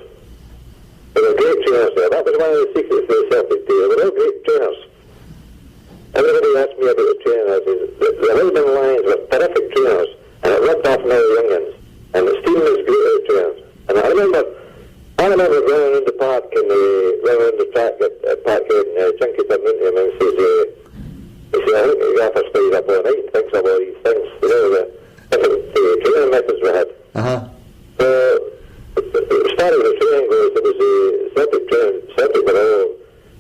[SPEAKER 13] They were great trainers there. That was one of the secrets of the Celtic day. They were all great trainers. Everybody asked me about the trainers. The Lisbon Lions were terrific trainers, and it rubbed off on all the young ones. And Stephen was great at trainers. And I remember running around the park and running around the track at Parkhead, and Chunky turned into him and says, I think the gaffer stays up all night and thinks of all these things. You know, the different training methods we had. So, as far as the training goes, it was Celtic training. Celtic were all,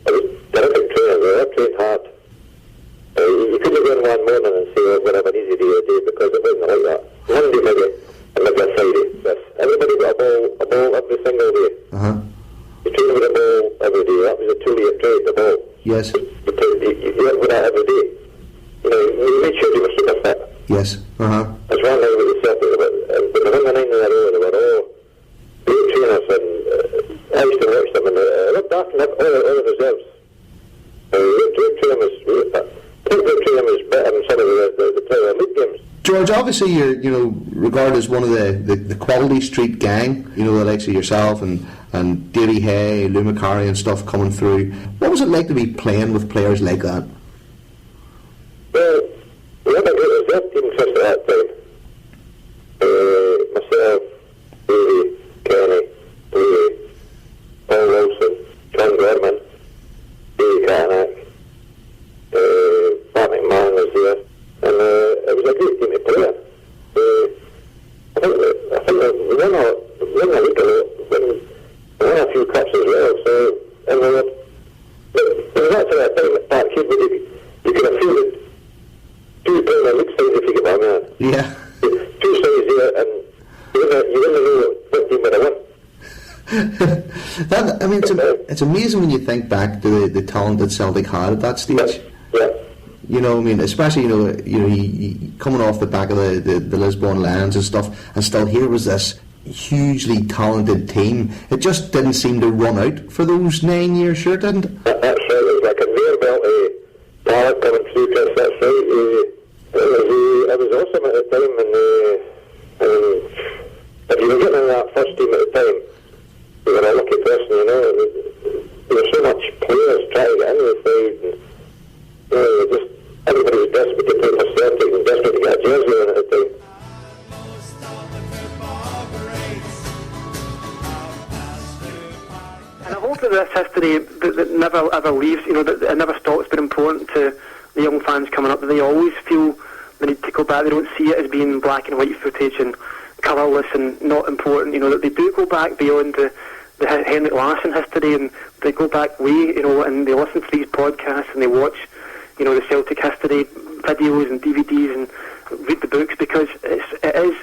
[SPEAKER 13] it was terrific training. They all trained hard. You couldn't go in one morning and say, we're going to have an easy day a day, because it wasn't like that. Monday maybe, and maybe a Friday. Yes. Everybody got a ball every single day. You trained with a ball every day. That was a tool you trained, the ball.
[SPEAKER 3] Yes.
[SPEAKER 13] You worked with that every day. You know, you made sure you were super fit.
[SPEAKER 3] Yes.
[SPEAKER 13] That's one thing with the Celtic. But they won the 9 in a row, they were all great trainers, and I used to watch them, and I looked after them, all the reserves. Great training was better than some of the Premier League games.
[SPEAKER 3] George, obviously you're regarded as one of the quality street gang, the likes of yourself and Davy Hay, Lou McCarry and stuff coming through. What was it like to be playing with players like that?
[SPEAKER 13] Well, we had a great reserve team just at that time. Myself, Davy, Kenny, Lee, Paul Wilson, John Gorman, Davy Kanak, Pat McMahon was there, and it was a great team to play. I think we won a league a lot, we won a few cups as well, so, and there was actually a time at Parkhead where you could have fielded 2 Premier League sides if you get my man.
[SPEAKER 3] Yeah.
[SPEAKER 13] 2 sides there, and you wouldn't know what team would have won.
[SPEAKER 3] It's amazing when you think back to the talent that Celtic had at that stage.
[SPEAKER 13] Yeah.
[SPEAKER 3] Especially he coming off the back of the Lisbon Lions and stuff, and still here was this hugely talented team. It just didn't seem to run out for those 9 years, sure didn't it?
[SPEAKER 13] That's right. It was like a conveyor belt of talent coming through, Chris. That's right. It was awesome at the time, and if you were getting in that first team at the time, you were a lucky person. There were so much players trying to get into the side, and everybody was desperate to play for Celtic and desperate to get a jersey on at the time. And I hope that
[SPEAKER 4] this history that never ever leaves. That it never stops being important to the young fans coming up. That they always feel the need to go back. They don't see it as being black and white footage and colourless and not important. That they do go back beyond the Henrik Larsson history, and they go back way, and they listen to these podcasts and they watch, the Celtic history videos and DVDs and read the books, because it is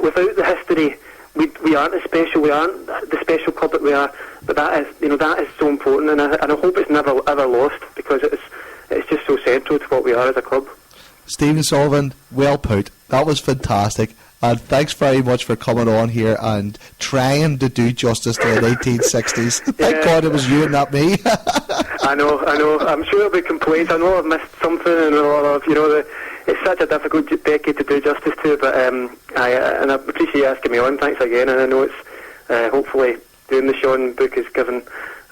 [SPEAKER 4] without the history we aren't as special. We aren't the special club that we are. But that is so important, and I hope it's never ever lost, because it's just so central to what we are as a club.
[SPEAKER 3] Stephen Sullivan, well put. That was fantastic. And thanks very much for coming on here and trying to do justice to the 1960s. Thank God it was you and not me.
[SPEAKER 4] I know. I'm sure there'll be complaints. I know I've missed something, and a lot of, it's such a difficult decade to do justice to, but I appreciate you asking me on. Thanks again, and I know it's hopefully doing the Sean book has given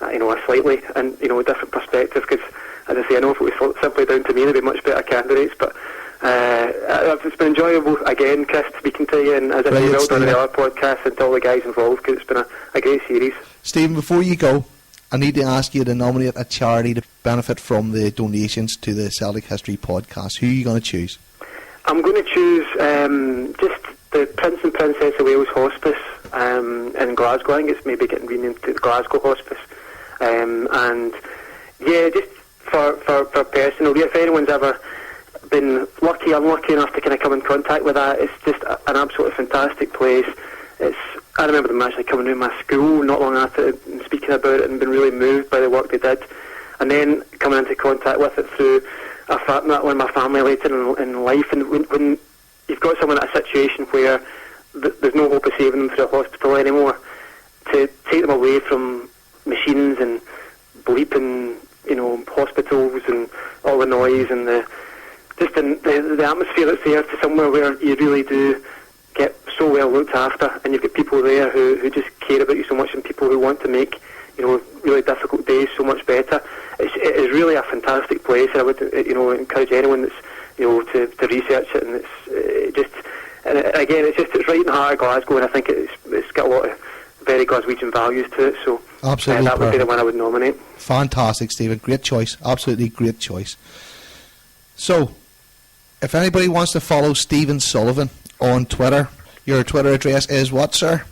[SPEAKER 4] a slightly and different perspective, because as I say, I know if it was simply down to me, there'd be much better candidates, but it's been enjoyable again, Chris, speaking to you, and as I say, well done on the other podcast and to all the guys involved, because it's been a great series.
[SPEAKER 3] Stephen, before you go, I need to ask you to nominate a charity to benefit from the donations to the Celtic History podcast. Who are you going to choose?
[SPEAKER 4] I'm going to choose just the Prince and Princess of Wales Hospice in Glasgow. I think it's maybe getting renamed to the Glasgow Hospice. And yeah, just for personal, if anyone's ever been unlucky enough to kind of come in contact with that, it's just an absolutely fantastic place. I remember them actually coming to my school not long after and speaking about it, and been really moved by the work they did, and then coming into contact with it through one of my family later in life. And when you've got someone in a situation where there's no hope of saving them through a hospital anymore, to take them away from machines and bleeping hospitals and all the noise and the atmosphere that's there, to somewhere where you really do get so well looked after, and you've got people there who just care about you so much, and people who want to make really difficult days so much better. It is really a fantastic place, and I would encourage anyone that's to research it. And it's right in the heart of Glasgow, and I think it's got a lot of very Glaswegian values to it. So
[SPEAKER 3] absolutely,
[SPEAKER 4] that would be the one I would nominate.
[SPEAKER 3] Fantastic, Stephen. Great choice. Absolutely great choice. So, if anybody wants to follow Stephen Sullivan on Twitter, your Twitter address is what, sir?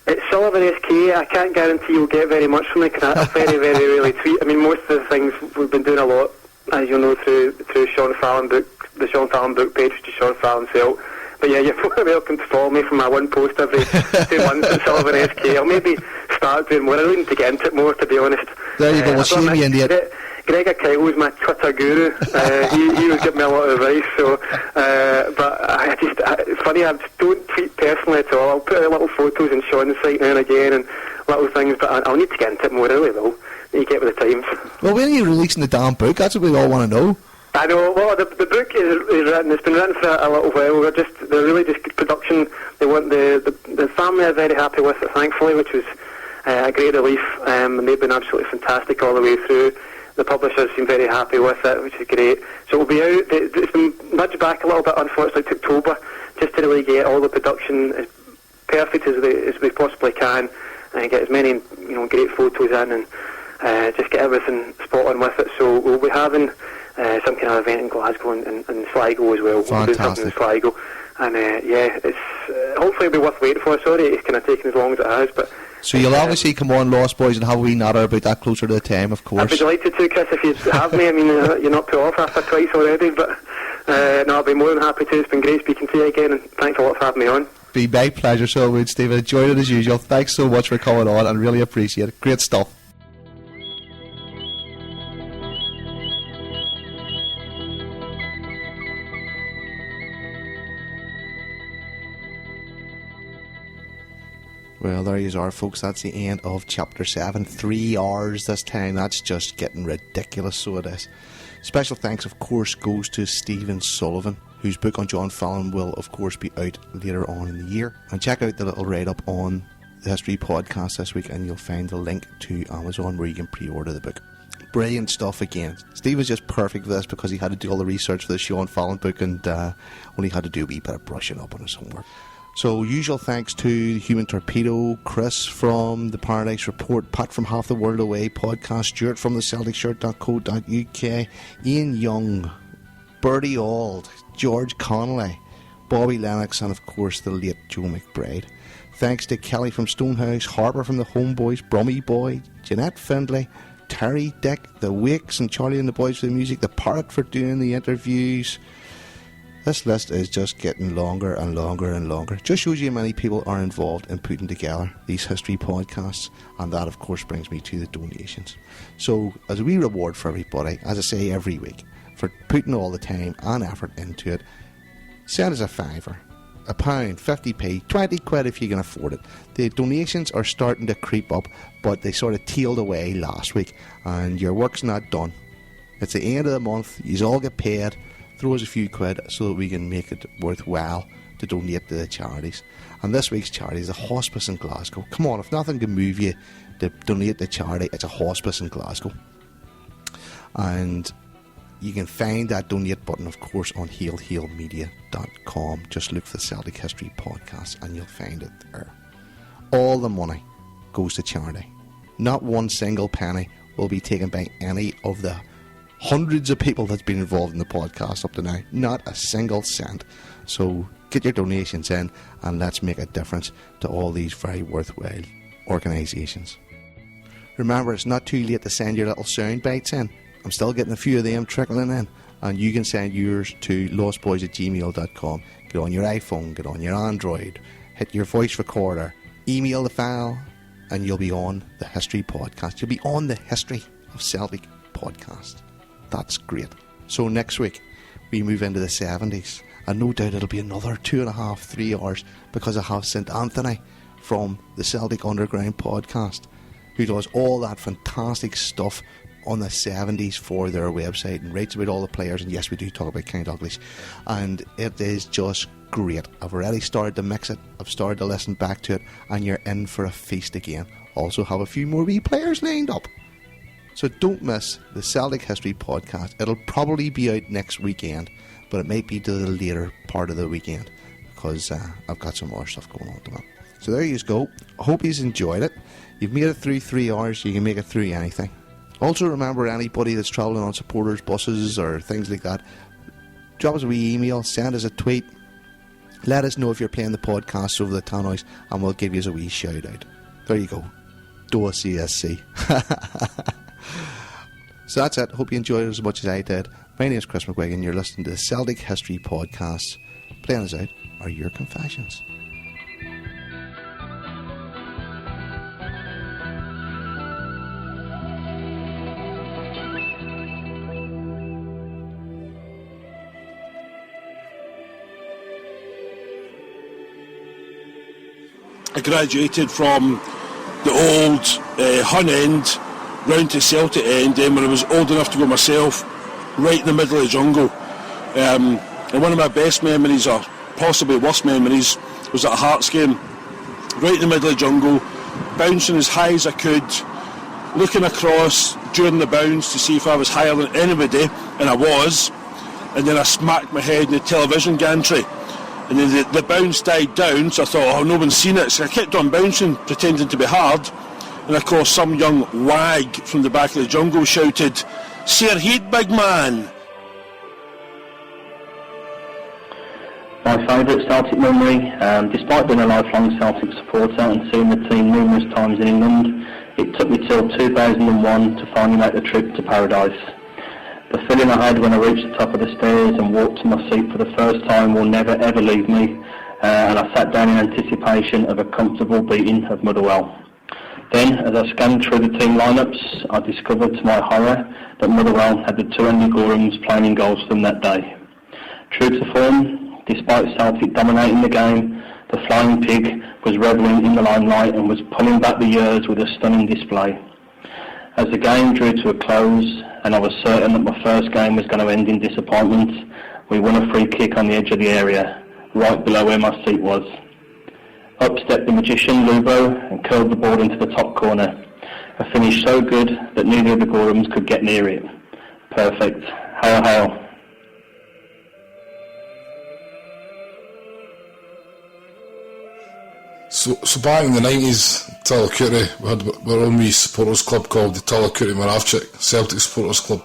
[SPEAKER 4] It's Sullivan SK. I can't guarantee you'll get very much from me, because I very, very rarely tweet. I mean, most of the things we've been doing a lot, as you'll know, through Sean Fallon book, the Sean Fallon book page, which is Sean Fallon Felt. But yeah, you're more welcome to follow me for my one post every 2 months at Sullivan SK. I'll maybe start doing more. I don't need to get into it more, to be honest.
[SPEAKER 3] There you go. We'll see you in the end.
[SPEAKER 4] Gregor Kyle was my Twitter guru. He was giving me a lot of advice. So, but it's funny. I don't tweet personally at all. I'll put out little photos on Sean's site now and again, and little things. But I'll need to get into it more. I really will. You get with the times.
[SPEAKER 3] Well, when are you releasing the damn book? That's what we all want to know.
[SPEAKER 4] I know. Well, the book is written. It's been written for a little while. They're really just production. They want the family are very happy with it, thankfully, which was a great relief. And they've been absolutely fantastic all the way through. The publishers seem very happy with it, which is great. So it'll be out. It's been nudged back a little bit, unfortunately, to October, just to really get all the production as perfect as we possibly can, and get as many great photos in, and just get everything spot on with it. So we'll be having some kind of event in Glasgow and Sligo as well.
[SPEAKER 3] Fantastic.
[SPEAKER 4] We'll do something in Sligo, and it's hopefully it'll be worth waiting for. Sorry, it's kind of taken as long as it has, but.
[SPEAKER 3] So you'll obviously come on Lost Boys and have a wee natter about that closer to the time, of course.
[SPEAKER 4] I'd be delighted to, Chris, if you have me. I mean, you're not put off after twice already, but no, I'll be more than happy to. It's been great speaking to you again, and thanks a lot for having me on.
[SPEAKER 3] Be my pleasure, so would, Stephen. Enjoyed it as usual. Thanks so much for coming on, and really appreciate it. Great stuff. Well, there you are, folks. That's the end of Chapter 7. 3 hours this time. That's just getting ridiculous, so it is. Special thanks, of course, goes to Stephen Sullivan, whose book on John Fallon will, of course, be out later on in the year. And check out the little write-up on the History Podcast this week, and you'll find the link to Amazon where you can pre-order the book. Brilliant stuff again. Steve was just perfect for this because he had to do all the research for the Sean Fallon book, and only had to do a wee bit of brushing up on his homework. So usual thanks to the Human Torpedo, Chris from the Paradise Report, Pat from Half the World Away podcast, Stuart from the CelticShirt.co.uk, Ian Young, Bertie Auld, George Connelly, Bobby Lennox, and of course the late Joe McBride. Thanks to Kelly from Stonehouse, Harper from the Homeboys, Brummy Boy, Jeanette Findlay, Terry, Dick, the Wakes, and Charlie and the Boys for the music, the Parrot for doing the interviews. This list is just getting longer and longer and longer. Just shows you how many people are involved in putting together these history podcasts, and that of course brings me to the donations. So as a wee reward for everybody, as I say every week, for putting all the time and effort into it, send us a £5, £1, 50p, 20 quid if you can afford it. The donations are starting to creep up, but they sort of tailed away last week, and your work's not done. It's the end of the month, you all get paid. Throw us a few quid so that we can make it worthwhile to donate to the charities. And this week's charity is a hospice in Glasgow. Come on, if nothing can move you to donate to charity, it's a hospice in Glasgow. And you can find that donate button, of course, on hailhailmedia.com. Just look for the Celtic History Podcast and you'll find it there. All the money goes to charity. Not one single penny will be taken by any of the hundreds of people that's been involved in the podcast up to now. Not a single cent. So get your donations in and let's make a difference to all these very worthwhile organisations. Remember, it's not too late to send your little sound bites in. I'm still getting a few of them trickling in, and you can send yours to lostboys@gmail.com. Get on your iPhone, get on your Android, hit your voice recorder, email the file, and you'll be on the History Podcast. You'll be on the History of Celtic Podcast. That's great. So next week we move into the 70s, and no doubt it'll be another 2.5, 3 hours, because I have St Anthony from the Celtic Underground Podcast, who does all that fantastic stuff on the 70s for their website and writes about all the players. And yes, we do talk about Count Uglies, and it is just great. I've already started to mix it, I've started to listen back to it, and you're in for a feast again. Also have a few more wee players lined up. So don't miss the Celtic History Podcast. It'll probably be out next weekend, but it might be to the later part of the weekend, because I've got some more stuff going on at the moment. So there you go. I hope you've enjoyed it. You've made it through 3 hours. You can make it through anything. Also remember, anybody that's travelling on supporters buses or things like that, drop us a wee email, send us a tweet, let us know if you're playing the podcast over the tannoys, and we'll give you a wee shout out. There you go. Do a CSC. So that's it. Hope you enjoyed it as much as I did. My name is Chris McGuigan. You're listening to the Celtic History Podcast. Playing us out are your confessions.
[SPEAKER 14] I graduated from the old Hun End round to Celtic End, when I was old enough to go myself, right in the middle of the jungle. And one of my best memories, or possibly worst memories, was at a Hearts game, right in the middle of the jungle, bouncing as high as I could, looking across during the bounce to see if I was higher than anybody, and I was, and then I smacked my head in the television gantry. And then the bounce died down, so I thought, oh, no one's seen it. So I kept on bouncing, pretending to be hard. And of course, some young wag from the back of the jungle shouted, "Sir Heed, big man!"
[SPEAKER 15] My favourite Celtic memory, despite being a lifelong Celtic supporter and seeing the team numerous times in England, it took me till 2001 to finally make the trip to Paradise. The feeling I had when I reached the top of the stairs and walked to my seat for the first time will never ever leave me, and I sat down in anticipation of a comfortable beating of Motherwell. Then, as I scanned through the team lineups, I discovered to my horror that Motherwell had the two Andy Gorhams playing in goals for them that day. True to form, despite Celtic dominating the game, the Flying Pig was revelling in the limelight and was pulling back the years with a stunning display. As the game drew to a close, and I was certain that my first game was going to end in disappointment, we won a free kick on the edge of the area, right below where my seat was. Up stepped the magician, Lubo, and curled the ball into the top corner. A finish so good that neither of the Gorhams could get near it. Perfect. Hail, hail.
[SPEAKER 7] So back in the 90s, Tullochurry, we had our own wee supporters club called the Tullochurry Moravchik Celtic Supporters Club.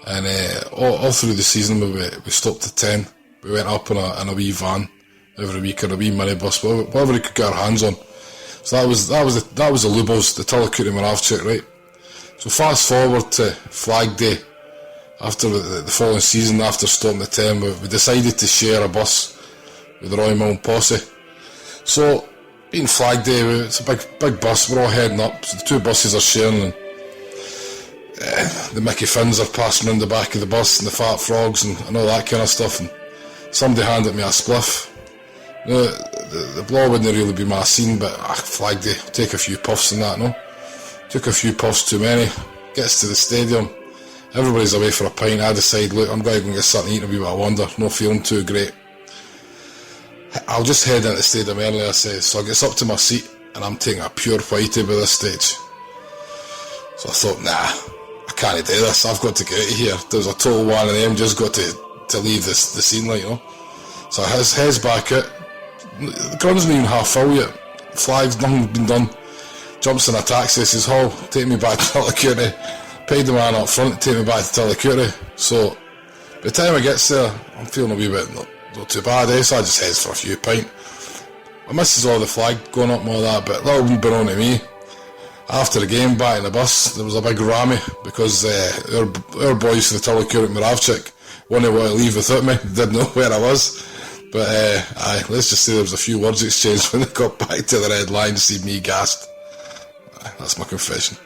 [SPEAKER 7] And all through the season we stopped at 10. We went up in a wee van every week, or a wee minibus, whatever we could get our hands on. So that was the Lubos, the Tullochurry Moravchik, right? So fast forward to Flag Day, after the following season, after stopping at 10, we decided to share a bus with the Roy Milne posse. So, being Flag Day, it's a big bus, we're all heading up, so the two buses are sharing, and the Mickey Finns are passing around the back of the bus, and the Fat Frogs, and all that kind of stuff, and somebody handed me a spliff. You know, the blow wouldn't really be my scene, but Flag Day, take a few puffs and that, no? Took a few puffs too many, gets to the stadium, everybody's away for a pint. I decide, look, I'm going to go and get something to eat, a wee bit of wonder, not feeling too great. I'll just head into the stadium early, I say. So I get up to my seat, and I'm taking a pure whitey by this stage. So I thought, nah, I can't do this, I've got to get out of here. There's a total one of them, just got to leave the scene, like, you know. So I heads back out, the ground's not even half full yet, flags, nothing's been done. Jumps in a taxi, says, Hall, take me back to Tullochurry. Paid the man up front to take me back to Tullochurry. So, by the time I get there, I'm feeling a wee bit not too bad, so I just heads for a few pint. I misses all the flag going up and all that, but that wouldn't be on to me. After the game, back in the bus, there was a big rammy, because our boys from the Tullochurry Moravchik wouldn't want to leave without me, didn't know where I was. But let's just say there was a few words exchanged when they got back to the red line to see me gassed. That's my confession.